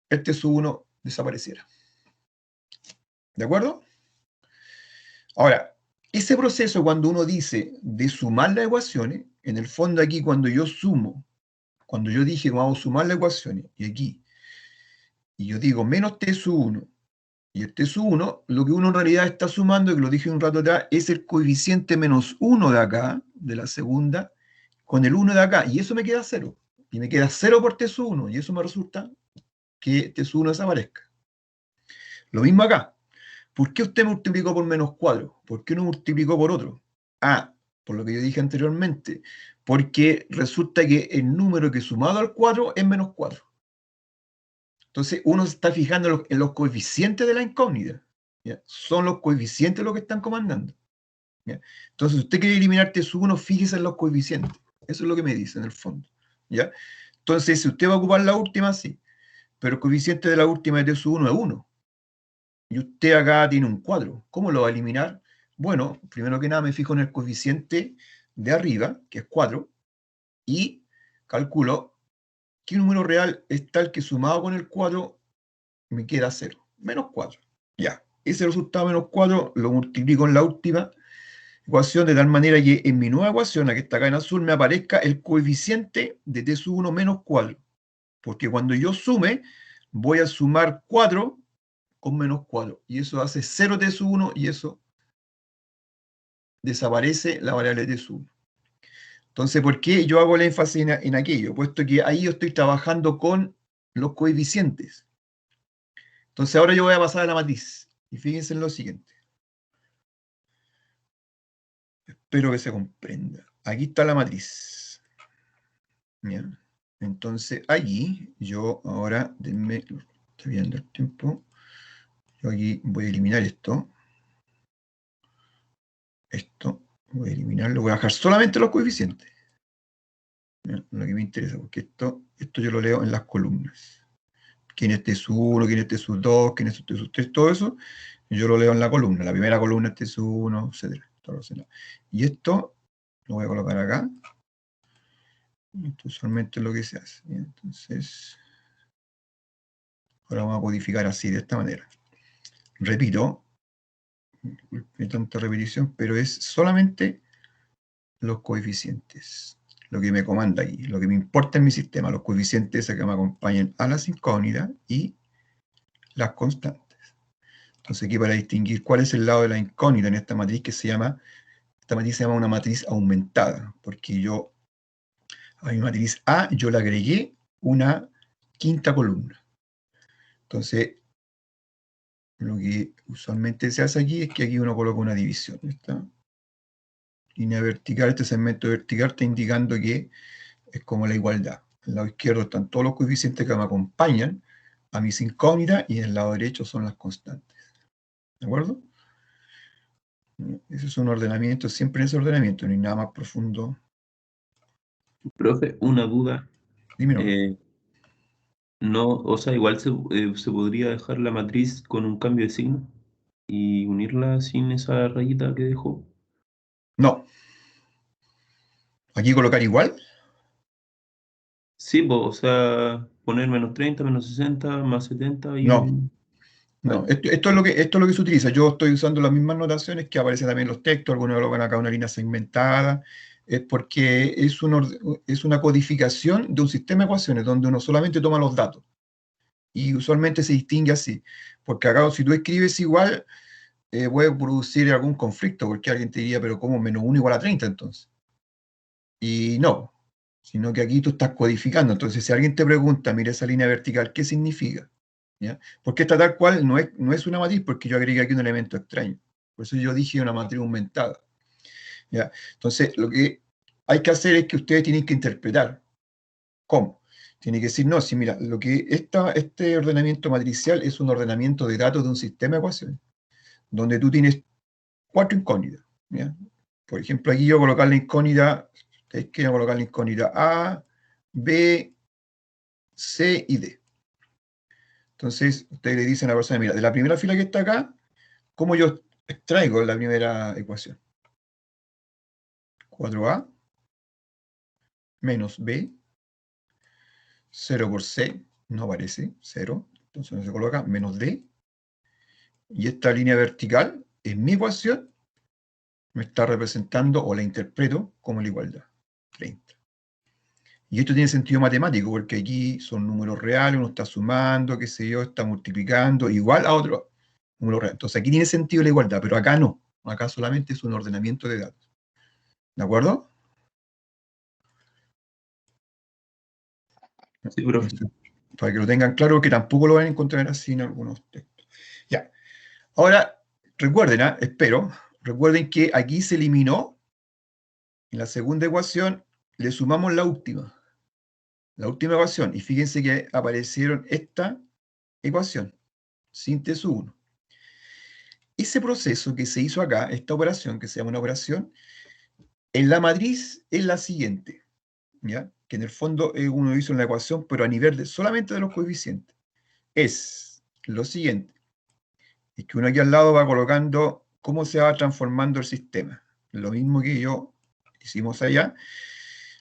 A: el t sub 1 desapareciera. ¿De acuerdo? Ahora, ese proceso cuando uno dice de sumar las ecuaciones, en el fondo aquí cuando yo sumo, cuando yo dije vamos a sumar las ecuaciones, y aquí, y yo digo menos t sub 1, y el t sub 1, lo que uno en realidad está sumando, que lo dije un rato atrás, es el coeficiente menos 1 de acá, de la segunda, con el 1 de acá, y eso me queda 0. Y me queda 0 por t sub 1, y eso me resulta que t sub 1 desaparezca. Lo mismo acá. ¿Por qué usted multiplicó por menos 4? ¿Por qué no multiplicó por otro? Ah, por lo que yo dije anteriormente, porque resulta que el número que sumado al 4 es menos 4. Entonces uno se está fijando en los coeficientes de la incógnita, ¿ya? Son los coeficientes los que están comandando, ¿ya? Entonces si usted quiere eliminar t sub 1, fíjese en los coeficientes. Eso es lo que me dice en el fondo, ¿ya? Entonces si usted va a ocupar la última, sí, pero el coeficiente de la última de t sub 1 es 1. Y usted acá tiene un 4. ¿Cómo lo va a eliminar? Bueno, primero que nada me fijo en el coeficiente de arriba, que es 4, y calculo qué número real es tal que sumado con el 4 me queda 0. Menos 4. Ya. Ese resultado menos 4 lo multiplico en la última ecuación de tal manera que en mi nueva ecuación, la que está acá en azul, me aparezca el coeficiente de t sub 1 menos 4. Porque cuando yo sume, voy a sumar 4 con menos 4, y eso hace 0 t sub 1, y eso desaparece la variable t1. Entonces, ¿por qué yo hago el énfasis en aquello? Puesto que ahí yo estoy trabajando con los coeficientes. Entonces, ahora yo voy a pasar a la matriz. Y fíjense en lo siguiente. Espero que se comprenda. Aquí está la matriz. Bien. Entonces, allí, yo ahora, denme, estoy viendo el tiempo. Yo aquí voy a eliminar esto. Esto, voy a eliminarlo. Voy a bajar solamente los coeficientes. Bien, lo que me interesa, porque esto yo lo leo en las columnas. Quién es T1, quién es T2, quién es T3, todo eso, yo lo leo en la columna. La primera columna es T1, etc. Y esto lo voy a colocar acá. Esto usualmente es lo que se hace. Bien, entonces, ahora vamos a codificar así, de esta manera. Repito, disculpe tanta repetición, pero es solamente los coeficientes. Lo que me comanda aquí, lo que me importa en mi sistema, los coeficientes que me acompañan a las incógnitas y las constantes. Entonces aquí para distinguir cuál es el lado de la incógnita en esta matriz que esta matriz se llama una matriz aumentada, porque yo a mi matriz A yo le agregué una quinta columna. Entonces, lo que usualmente se hace aquí es que aquí uno coloca una división. Esta línea vertical, este segmento vertical está indicando que es como la igualdad. En el lado izquierdo están todos los coeficientes que me acompañan a mis incógnitas y en el lado derecho son las constantes. ¿De acuerdo? Ese es un ordenamiento, siempre en ese ordenamiento, no hay nada más profundo.
E: Profe, una duda.
A: Dímelo.
E: No, o sea, igual se podría dejar la matriz con un cambio de signo y unirla sin esa rayita que dejó.
A: No. ¿Aquí colocar igual?
E: Sí, o sea, poner menos 30, menos 60, más 70 y
A: No.
E: un...
A: No, esto es lo que se utiliza. Yo estoy usando las mismas notaciones que aparecen también en los textos, algunos colocan acá una línea segmentada, porque es una codificación de un sistema de ecuaciones donde uno solamente toma los datos. Y usualmente se distingue así, porque acá si tú escribes igual, puede producir algún conflicto, porque alguien te diría, pero ¿cómo menos 1 igual a 30 entonces? Y no, sino que aquí tú estás codificando. Entonces, si alguien te pregunta, mira esa línea vertical, ¿qué significa? ¿Ya? Porque esta tal cual no es una matriz, porque yo agregué aquí un elemento extraño. Por eso yo dije una matriz aumentada. ¿Ya? Entonces, lo que hay que hacer es que ustedes tienen que interpretar. ¿Cómo? Tienen que decir, no, sí, mira, este ordenamiento matricial es un ordenamiento de datos de un sistema de ecuaciones, donde tú tienes 4 incógnitas. ¿Ya? Por ejemplo, aquí yo voy a colocar la incógnita, ustedes quieren colocar la incógnita A, B, C y D. Entonces, ustedes le dicen a la persona, mira, de la primera fila que está acá, ¿cómo yo extraigo la primera ecuación? 4A menos B, 0 por C, no aparece, 0, entonces no se coloca, menos D, y esta línea vertical, en mi ecuación, me está representando, o la interpreto, como la igualdad, 30. Y esto tiene sentido matemático, porque aquí son números reales, uno está sumando, qué sé yo, está multiplicando, igual a otro número real. Entonces aquí tiene sentido la igualdad, pero acá no. Acá solamente es un ordenamiento de datos. ¿De acuerdo?
E: Sí, profe.
A: Para que lo tengan claro, que tampoco lo van a encontrar así en algunos textos. Ya. Ahora, recuerden, recuerden que aquí se eliminó, en la segunda ecuación, le sumamos la última ecuación, y fíjense que aparecieron esta ecuación, sin T1. Ese proceso que se hizo acá, esta operación, que se llama una operación, en la matriz es la siguiente, ¿ya? Que en el fondo uno hizo una ecuación, pero a nivel solamente de los coeficientes. Es lo siguiente, es que uno aquí al lado va colocando cómo se va transformando el sistema. Lo mismo que hicimos allá.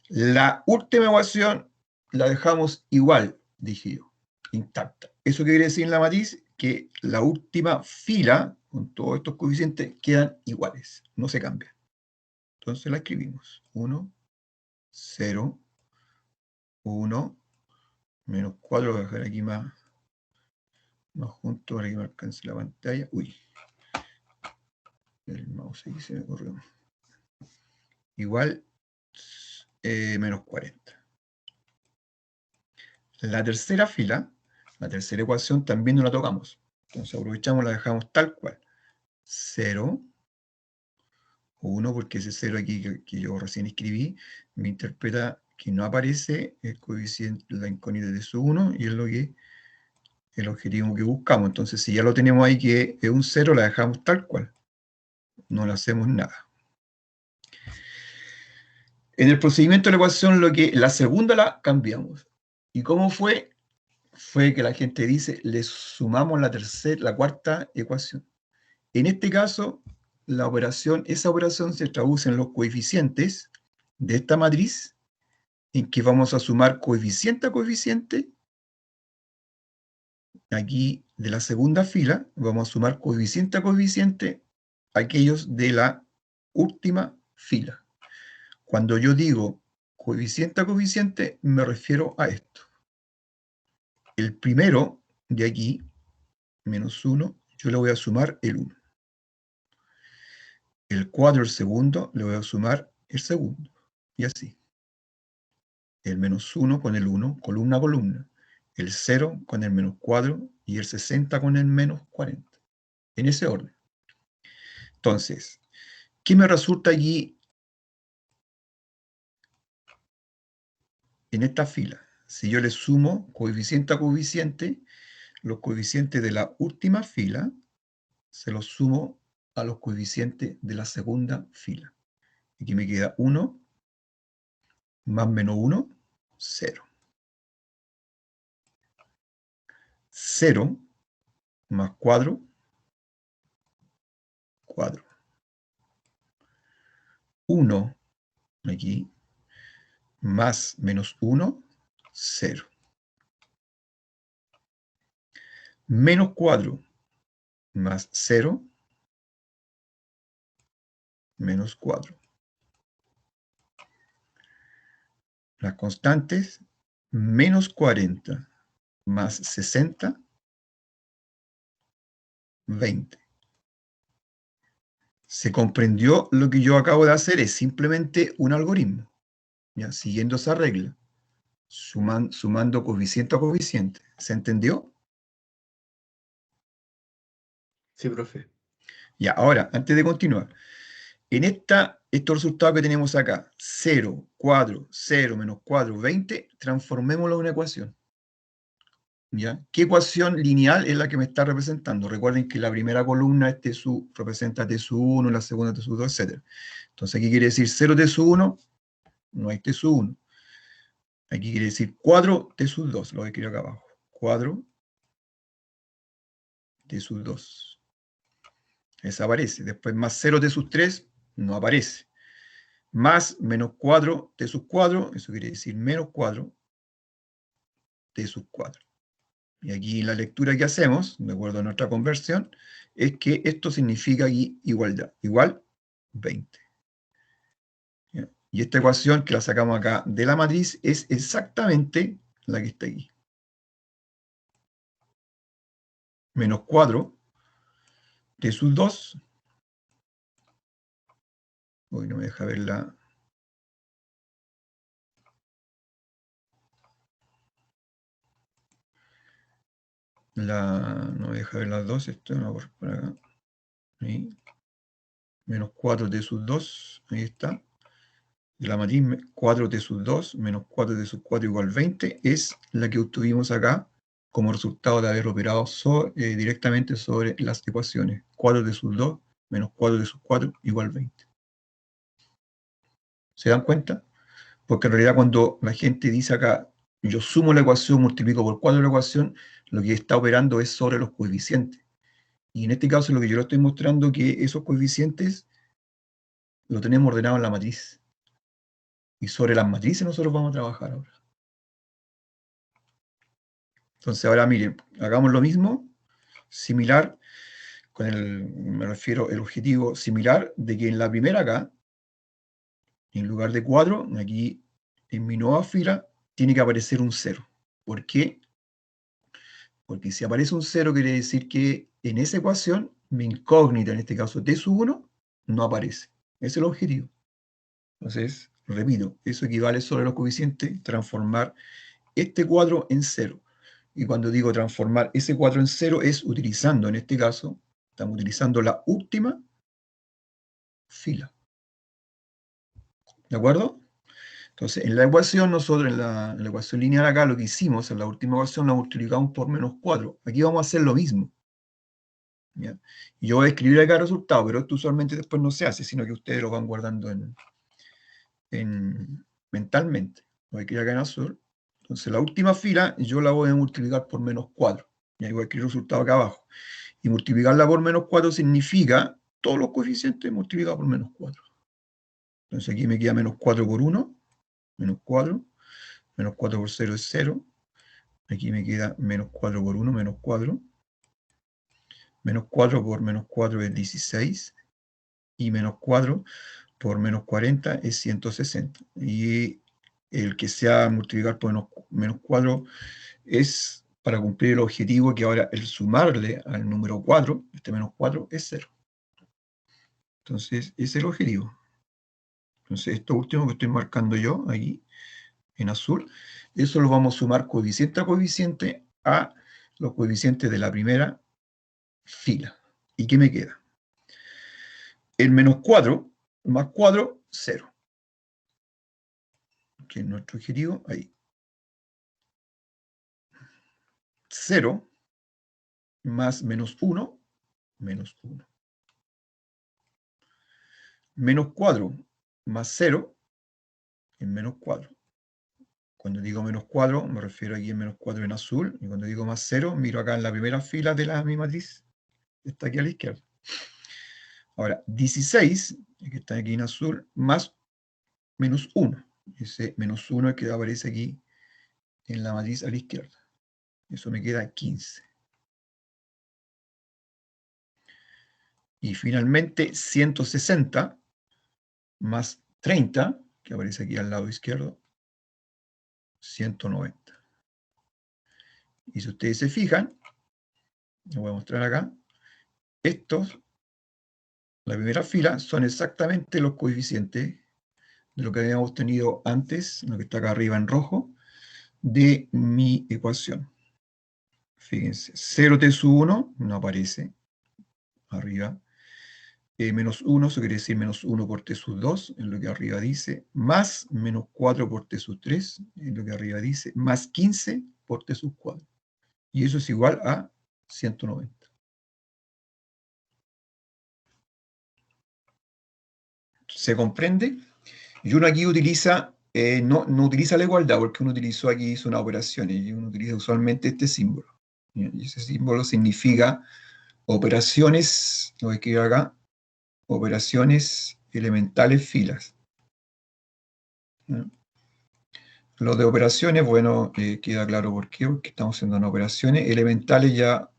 A: La última ecuación la dejamos igual, dije yo, intacta. ¿Eso qué quiere decir en la matriz? Que la última fila, con todos estos coeficientes, quedan iguales, no se cambian. Entonces la escribimos. 1, 0, 1, menos 4, voy a dejar aquí más junto para que me alcance la pantalla. Uy, el mouse aquí se me corrió. igual menos 40. La tercera fila, la tercera ecuación, también no la tocamos. Entonces aprovechamos, la dejamos tal cual. 0, 1, porque ese 0 aquí que yo recién escribí, me interpreta que no aparece el coeficiente, la incógnita de su 1, y es lo que el objetivo que buscamos. Entonces, si ya lo tenemos ahí que es un 0, la dejamos tal cual. No le hacemos nada. En el procedimiento de la ecuación, la segunda la cambiamos. ¿Y cómo fue? Fue que la gente dice, le sumamos la cuarta ecuación. En este caso, esa operación se traduce en los coeficientes de esta matriz, en que vamos a sumar coeficiente a coeficiente. Aquí, de la segunda fila, vamos a sumar coeficiente a coeficiente aquellos de la última fila. Cuando yo digo coeficiente a coeficiente, me refiero a esto. El primero de aquí, menos 1, yo le voy a sumar el 1. El 4, el segundo, le voy a sumar el segundo. Y así. El menos 1 con el 1, columna a columna. El 0 con el menos 4 y el 60 con el menos 40. En ese orden. Entonces, ¿qué me resulta aquí en esta fila? Si yo le sumo coeficiente a coeficiente, los coeficientes de la última fila se los sumo a los coeficientes de la segunda fila. Aquí me queda 1 más menos 1, 0. 0 más 4, 4. 1 aquí más menos 1, 0. Menos 4 más 0, menos 4. Las constantes, menos 40 más 60, 20. ¿Se comprendió lo que yo acabo de hacer? Es simplemente un algoritmo, ¿ya? Siguiendo esa regla, sumando coeficiente a coeficiente. ¿Se entendió?
F: Sí, profe.
A: Ya, ahora, antes de continuar, en estos resultados que tenemos acá, 0, 4, 0, menos 4, 20, transformémoslo en una ecuación. ¿Ya? ¿Qué ecuación lineal es la que me está representando? Recuerden que la primera columna es representa t sub 1, la segunda t sub 2, etc. Entonces aquí quiere decir 0 t sub 1, no hay t sub 1. Aquí quiere decir 4 t sub 2, lo voy a escribir acá abajo. 4 t sub 2. Esa aparece. Después más 0 t sub 3, no aparece. Más menos 4 t sub 4, eso quiere decir menos 4 t sub 4. Y aquí la lectura que hacemos, de acuerdo a nuestra conversión, es que esto significa aquí igualdad. Igual 20. ¿Ya? Y esta ecuación que la sacamos acá de la matriz es exactamente la que está aquí. Menos 4 t sub 2. Hoy no me deja ver la... No me deja ver las dos. Esto no por acá. Ahí. Menos 4 t sub 2. Ahí está. De la matriz 4t sub 2 menos 4t sub 4 igual 20 es la que obtuvimos acá como resultado de haber operado directamente sobre las ecuaciones. 4t sub 2 menos 4t sub 4 igual 20. ¿Se dan cuenta? Porque en realidad cuando la gente dice acá, yo sumo la ecuación, multiplico por 4 la ecuación, lo que está operando es sobre los coeficientes. Y en este caso lo que yo le estoy mostrando es que esos coeficientes lo tenemos ordenado en la matriz. Y sobre las matrices nosotros vamos a trabajar ahora. Entonces ahora miren, hagamos lo mismo, similar, me refiero el objetivo similar de que en la primera acá, en lugar de 4, aquí en mi nueva fila, tiene que aparecer un 0. ¿Por qué? Porque si aparece un 0 quiere decir que en esa ecuación, mi incógnita, en este caso t sub 1, no aparece. Ese es el objetivo. Entonces, repito, eso equivale sobre los coeficientes, transformar este 4 en 0. Y cuando digo transformar ese 4 en 0 es utilizando, en este caso, estamos utilizando la última fila. ¿De acuerdo? Entonces, en la ecuación, nosotros en la ecuación lineal acá, lo que hicimos en la última ecuación, la multiplicamos por menos 4. Aquí vamos a hacer lo mismo. ¿Ya? Y yo voy a escribir acá el resultado, pero esto usualmente después no se hace, sino que ustedes lo van guardando mentalmente. Voy a escribir acá en azul. Entonces, la última fila yo la voy a multiplicar por menos 4. Y ahí voy a escribir el resultado acá abajo. Y multiplicarla por menos 4 significa todos los coeficientes multiplicados por menos 4. Entonces aquí me queda menos 4 por 1, menos 4. Menos 4 por 0 es 0. Aquí me queda menos 4 por 1, menos 4. Menos 4 por menos 4 es 16. Y menos 4 por menos 40 es 160. Y el que sea multiplicar por menos 4 es para cumplir el objetivo, que ahora el sumarle al número 4, este menos 4, es 0. Entonces, ese es el objetivo. Entonces, esto último que estoy marcando yo aquí, en azul, eso lo vamos a sumar coeficiente a coeficiente a los coeficientes de la primera fila. ¿Y qué me queda? El menos 4 más 4, 0. Que es nuestro objetivo, ahí. 0 más menos 1, menos 1. Menos 4 más 0 es menos 4. Cuando digo menos 4, me refiero aquí a menos 4 en azul. Y cuando digo más 0, miro acá en la primera fila de mi matriz. Está aquí a la izquierda. Ahora, 16, que está aquí en azul, más menos 1. Ese menos 1 que aparece aquí en la matriz a la izquierda. Eso me queda 15. Y finalmente, 160 más 30, que aparece aquí al lado izquierdo, 190. Y si ustedes se fijan, lo voy a mostrar acá, estos, la primera fila, son exactamente los coeficientes de lo que habíamos tenido antes, lo que está acá arriba en rojo, de mi ecuación. Fíjense, 0t sub 1 no aparece arriba. Menos 1, eso quiere decir menos 1 por t sub 2, es lo que arriba dice, más menos 4 por t sub 3, es lo que arriba dice, más 15 por t sub 4. Y eso es igual a 190. ¿Se comprende? Y uno aquí utiliza, no utiliza la igualdad, porque uno utilizó aquí, hizo unas operaciones, y uno utiliza usualmente este símbolo. Y ese símbolo significa operaciones, lo que escribo acá, operaciones elementales filas. ¿No? Lo de operaciones, bueno, queda claro por qué, porque estamos haciendo unas operaciones elementales ya,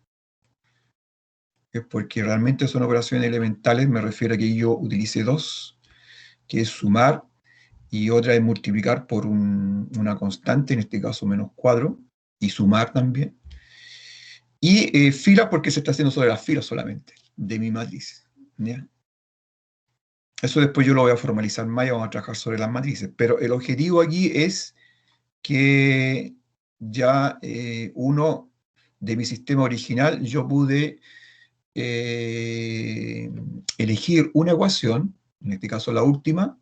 A: es porque realmente son operaciones elementales, me refiero a que yo utilice dos, que es sumar, y otra es multiplicar por una constante, en este caso menos 4, y sumar también. Y filas porque se está haciendo sobre las filas solamente, de mi matriz. ¿Ya? Eso después yo lo voy a formalizar más y vamos a trabajar sobre las matrices. Pero el objetivo aquí es que ya uno de mi sistema original, yo pude elegir una ecuación, en este caso la última,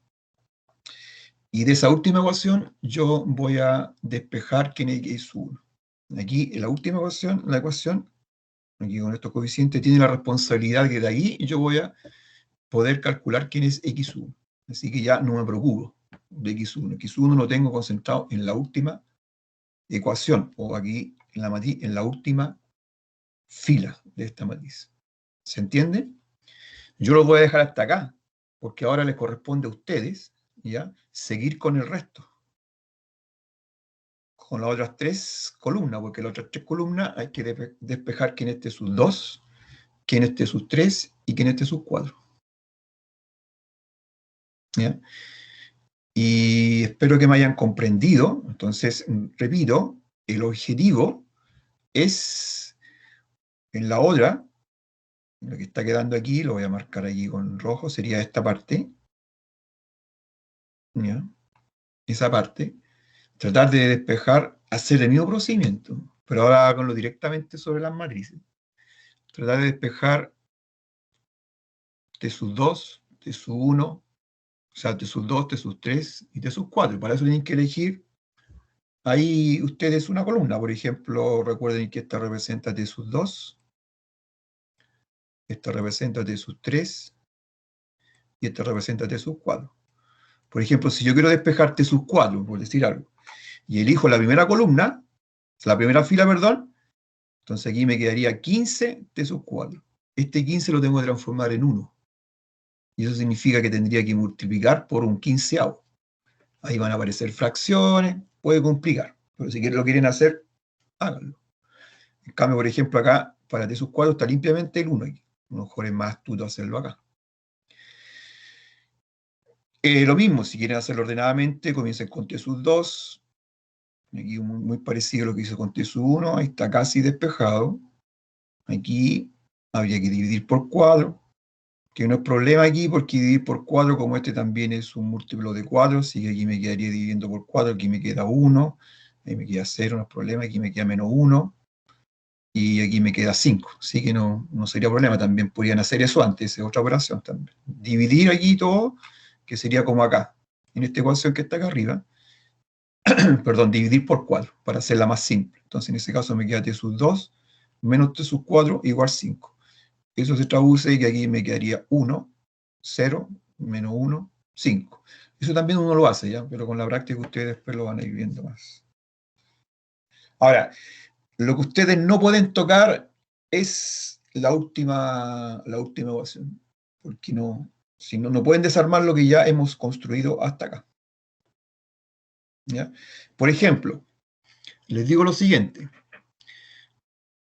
A: y de esa última ecuación yo voy a despejar quién es x1. Aquí, en la última ecuación, la ecuación, aquí con estos coeficientes, tiene la responsabilidad que de ahí yo voy a poder calcular quién es x1. Así que ya no me preocupo de x1. x1 lo tengo concentrado en la última ecuación, o aquí en la matriz, en la última fila de esta matriz. ¿Se entiende? Yo lo voy a dejar hasta acá, porque ahora les corresponde a ustedes, ¿ya?, seguir con el resto, con las otras tres columnas, porque las otras tres columnas hay que despejar quién esté sus 2, quién esté sus 3 y quién esté sus 4. ¿Ya? Y espero que me hayan comprendido. Entonces, repito, el objetivo es, en la otra, lo que está quedando aquí, lo voy a marcar aquí con rojo, sería esta parte, ¿ya? Esa parte, tratar de despejar, hacer el mismo procedimiento, pero ahora háganlo directamente sobre las matrices. Tratar de despejar T sub 2, T sub 1, o sea, T sub 2, T sub 3 y T sub 4. Para eso tienen que elegir ahí ustedes una columna. Por ejemplo, recuerden que esta representa T sub 2, esta representa T sub 3 y esta representa T sub 4. Por ejemplo, si yo quiero despejar T sub 4, por decir algo, y elijo la primera columna, la primera fila, perdón, entonces aquí me quedaría 15 T sub 4. Este 15 lo tengo que transformar en 1. Y eso significa que tendría que multiplicar por un quinceavo. Ahí van a aparecer fracciones, puede complicar. Pero si lo quieren hacer, háganlo. En cambio, por ejemplo, acá, para T sub 4 está limpiamente el 1 aquí. A lo mejor es más astuto hacerlo acá. Lo mismo, si quieren hacerlo ordenadamente, comiencen con T sub 2. Aquí muy parecido a lo que hizo con T sub 1. Ahí está casi despejado. Aquí habría que dividir por 4. Que no es problema aquí, porque dividir por 4, como este también es un múltiplo de 4, así que aquí me quedaría dividiendo por 4, aquí me queda 1, ahí me queda 0, no es problema, aquí me queda menos 1, y aquí me queda 5, así que no sería problema, también podrían hacer eso antes, es otra operación también. Dividir aquí todo, que sería como acá, en esta ecuación que está acá arriba, perdón, dividir por 4, para hacerla más simple. Entonces en ese caso me queda T sub 2 menos T sub 4 igual 5. Eso se traduce que aquí me quedaría 1, 0, menos 1, 5. Eso también uno lo hace, ¿ya? Pero con la práctica ustedes después lo van a ir viendo más. Ahora, lo que ustedes no pueden tocar es la última ecuación. Porque si no pueden desarmar lo que ya hemos construido hasta acá. ¿Ya? Por ejemplo, les digo lo siguiente.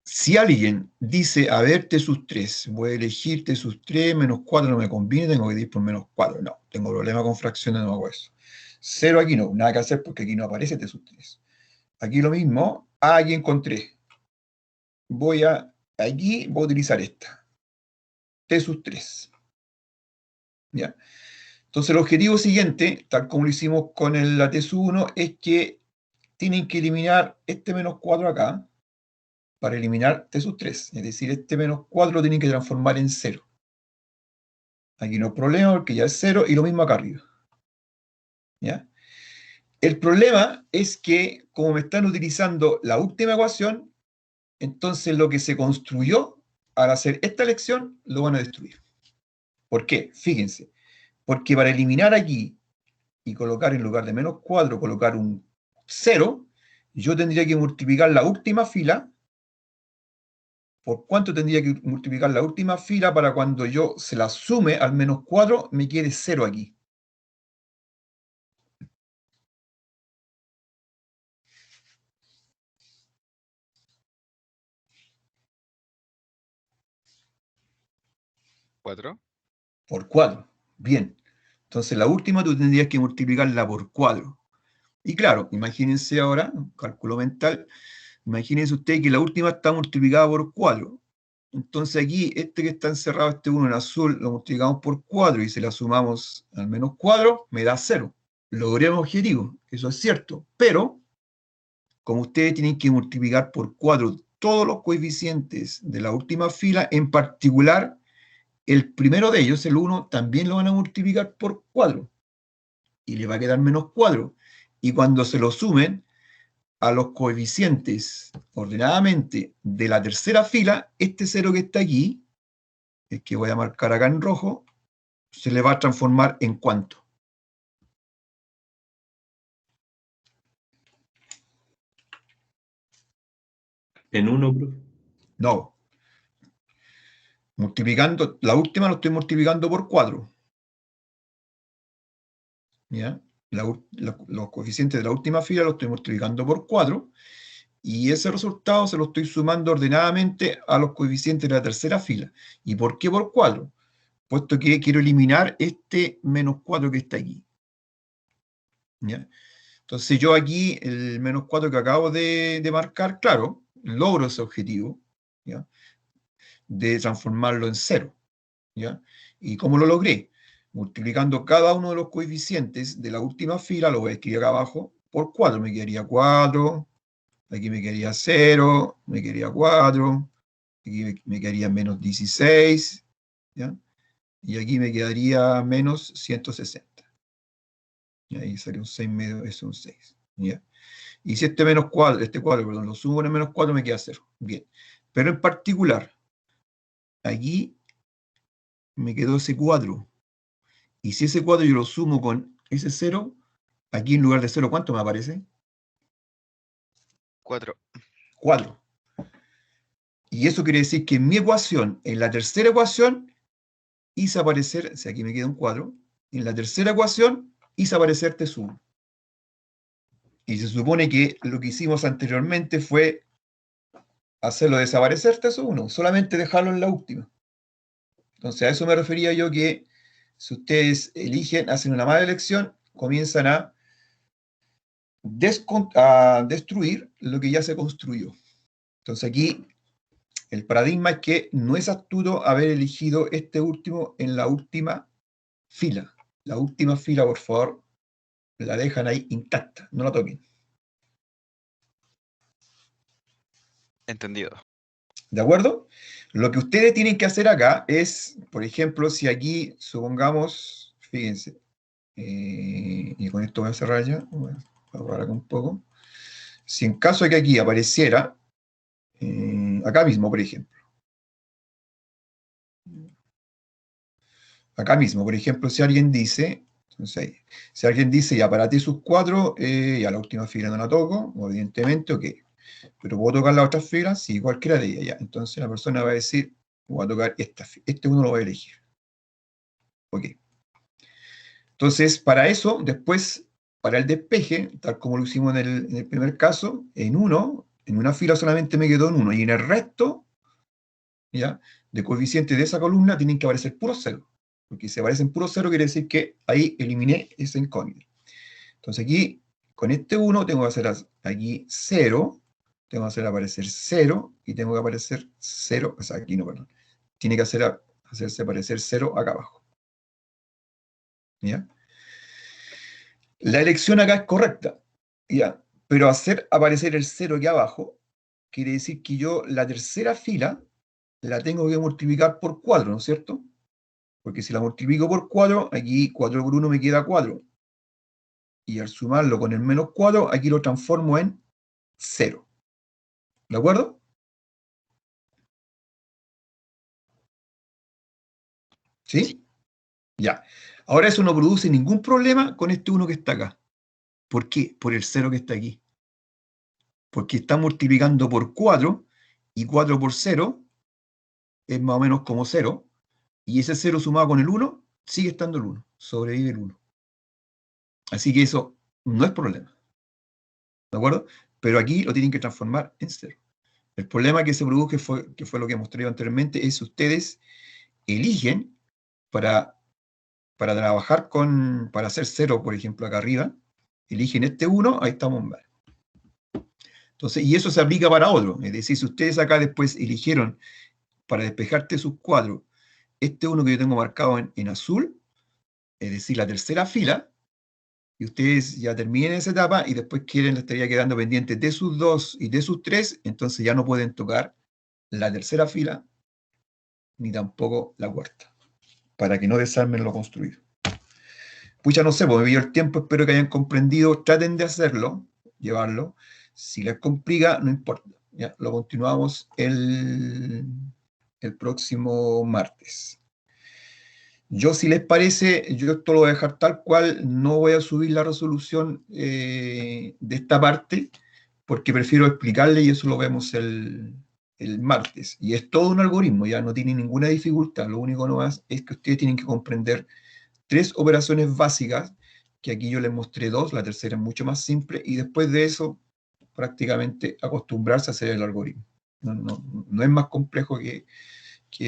A: Si alguien dice, a ver, T sub 3, voy a elegir T sub 3, menos 4 no me conviene, tengo que ir por menos 4. No, tengo problema con fracciones, no hago eso. 0 aquí no, nada que hacer porque aquí no aparece T sub 3. Aquí lo mismo, aquí encontré. Aquí voy a utilizar esta. T sub 3. ¿Ya? Entonces el objetivo siguiente, tal como lo hicimos con la T sub 1, es que tienen que eliminar este menos 4 acá, para eliminar T sub 3. Es decir, este menos 4 lo tienen que transformar en 0. Aquí no hay problema porque ya es 0 y lo mismo acá arriba. ¿Ya? El problema es que, como me están utilizando la última ecuación, entonces lo que se construyó al hacer esta elección lo van a destruir. ¿Por qué? Fíjense. Porque para eliminar aquí y colocar en lugar de menos 4, colocar un 0, yo tendría que multiplicar la última fila. ¿Por cuánto tendría que multiplicar la última fila para cuando yo se la sume al menos 4 me quede 0 aquí?
B: ¿4?
A: Por 4. Bien. Entonces la última tú tendrías que multiplicarla por 4. Y claro, imagínense ahora, cálculo mental, imagínense usted que la última está multiplicada por 4. Entonces aquí, este que está encerrado, este 1 en azul, lo multiplicamos por 4 y se la sumamos al menos 4, me da 0. Logré el objetivo, eso es cierto, pero como ustedes tienen que multiplicar por 4 todos los coeficientes de la última fila, en particular el primero de ellos, el 1, también lo van a multiplicar por 4 y le va a quedar menos 4. Y cuando se lo sumen a los coeficientes ordenadamente de la tercera fila, este 0 que está aquí, el que voy a marcar acá en rojo, se le va a transformar en ¿cuánto?
E: En 1, profe.
A: No. Multiplicando, la última lo estoy multiplicando por 4. ¿Ya? Los coeficientes de la última fila los estoy multiplicando por 4 y ese resultado se lo estoy sumando ordenadamente a los coeficientes de la tercera fila. ¿Y por qué por 4? Puesto que quiero eliminar este menos 4 que está aquí. ¿Ya? Entonces yo aquí, el menos 4 que acabo de marcar, claro, logro ese objetivo, ¿ya? De transformarlo en 0. ¿Ya? ¿Y cómo lo logré? multiplicando cada uno de los coeficientes de la última fila, lo voy a escribir acá abajo, por 4. Me quedaría 4, aquí me quedaría 0, me quedaría 4, aquí me quedaría menos 16, ¿ya? Y aquí me quedaría menos 160. Y ahí sale un 6 medio, es un 6. ¿Ya? Y si este menos 4, este 4, perdón, lo sumo con el menos 4, me queda 0. Bien. Pero en particular, aquí me quedó ese 4. Y si ese 4 yo lo sumo con ese 0, aquí en lugar de 0, ¿cuánto me aparece?
B: 4.
A: 4. Y eso quiere decir que en mi ecuación, en la tercera ecuación, hice aparecer, o sea, aquí me queda un 4, en la tercera ecuación hice aparecer T1. Y se supone que lo que hicimos anteriormente fue hacerlo desaparecer T1, solamente dejarlo en la última. Entonces a eso me refería yo, que si ustedes eligen, hacen una mala elección, comienzan a destruir lo que ya se construyó. Entonces aquí el paradigma es que no es astuto haber elegido este último en la última fila. La última fila, por favor, la dejan ahí intacta, no la toquen.
B: Entendido.
A: ¿De acuerdo? Lo que ustedes tienen que hacer acá es, por ejemplo, si aquí, supongamos, fíjense, y con esto voy a cerrar ya, voy a borrar acá un poco. Si en caso de que aquí apareciera, acá mismo, por ejemplo, acá mismo, por ejemplo, si alguien dice, entonces ahí, si alguien dice, ya para ti sus 4, ya la última fila no la toco, evidentemente, ok. Pero puedo tocar las otras filas, sí, cualquiera de ellas, ya. Entonces la persona va a decir, voy a tocar esta fila, este uno lo voy a elegir. Ok. Entonces, para eso, después, para el despeje, tal como lo hicimos en el primer caso, en una fila solamente me quedó en 1, y en el resto, ¿ya?, de coeficientes de esa columna tienen que aparecer puros 0. Porque si aparecen puros 0 quiere decir que ahí eliminé esa incógnita. Entonces aquí, con este 1, tengo que hacer aquí 0, tengo que hacer aparecer 0, y tengo que aparecer 0, o sea, aquí no, perdón. Tiene que hacerse aparecer 0 acá abajo. ¿Ya? La elección acá es correcta, ¿ya? Pero hacer aparecer el 0 aquí abajo quiere decir que yo la tercera fila la tengo que multiplicar por 4, ¿no es cierto? Porque si la multiplico por 4, aquí 4 por 1 me queda 4. Y al sumarlo con el menos 4, aquí lo transformo en 0. ¿De acuerdo? ¿Sí? Ya. Ahora eso no produce ningún problema con este 1 que está acá. ¿Por qué? Por el 0 que está aquí. Porque está multiplicando por 4, y 4 por 0 es más o menos como 0, y ese 0 sumado con el 1, sigue estando el 1, sobrevive el 1. Así que eso no es problema. ¿De acuerdo? Pero aquí lo tienen que transformar en 0. El problema que se produjo, que fue lo que mostré anteriormente, es ustedes eligen para trabajar para hacer 0, por ejemplo, acá arriba, eligen este 1, ahí estamos mal. Entonces, y eso se aplica para otro. Es decir, si ustedes acá después eligieron para despejarte sus cuadros, este 1 que yo tengo marcado en azul, es decir, la tercera fila, y ustedes ya terminen esa etapa y después le estaría quedando pendiente de sus 2 y de sus 3, entonces ya no pueden tocar la tercera fila ni tampoco la cuarta, para que no desarmen lo construido. Pucha, no sé, pues me vio el tiempo, espero que hayan comprendido, traten de hacerlo, llevarlo. Si les complica, no importa. Ya, lo continuamos el próximo martes. Yo, si les parece, yo esto lo voy a dejar tal cual, no voy a subir la resolución de esta parte, porque prefiero explicarle y eso lo vemos el martes. Y es todo un algoritmo, ya no tiene ninguna dificultad, lo único nomás es que ustedes tienen que comprender 3 operaciones básicas, que aquí yo les mostré 2, la tercera es mucho más simple, y después de eso, prácticamente acostumbrarse a hacer el algoritmo. No es más complejo que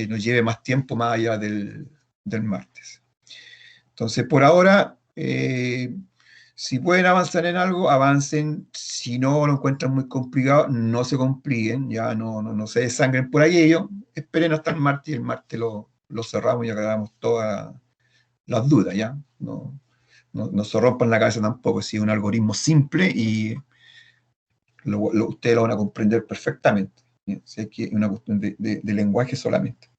A: nos lleve más tiempo más allá del martes. Entonces, por ahora, si pueden avanzar en algo, avancen. Si no lo encuentran muy complicado, no se compliquen, ya no se desangren por aquello. Esperen hasta el martes, y el martes lo cerramos y acabamos toda las dudas, ¿ya? No se rompan la cabeza tampoco, si es un algoritmo simple y ustedes lo van a comprender perfectamente. ¿Ya? Si es una cuestión de lenguaje solamente.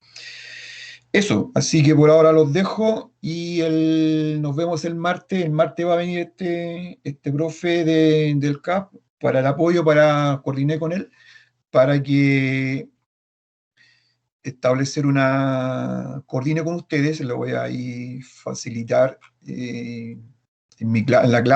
A: Eso, así que por ahora los dejo y nos vemos el martes. El martes va a venir este profe del CAP para el apoyo, coordinar con él, para que coordine con ustedes, lo voy a ahí facilitar en la clase.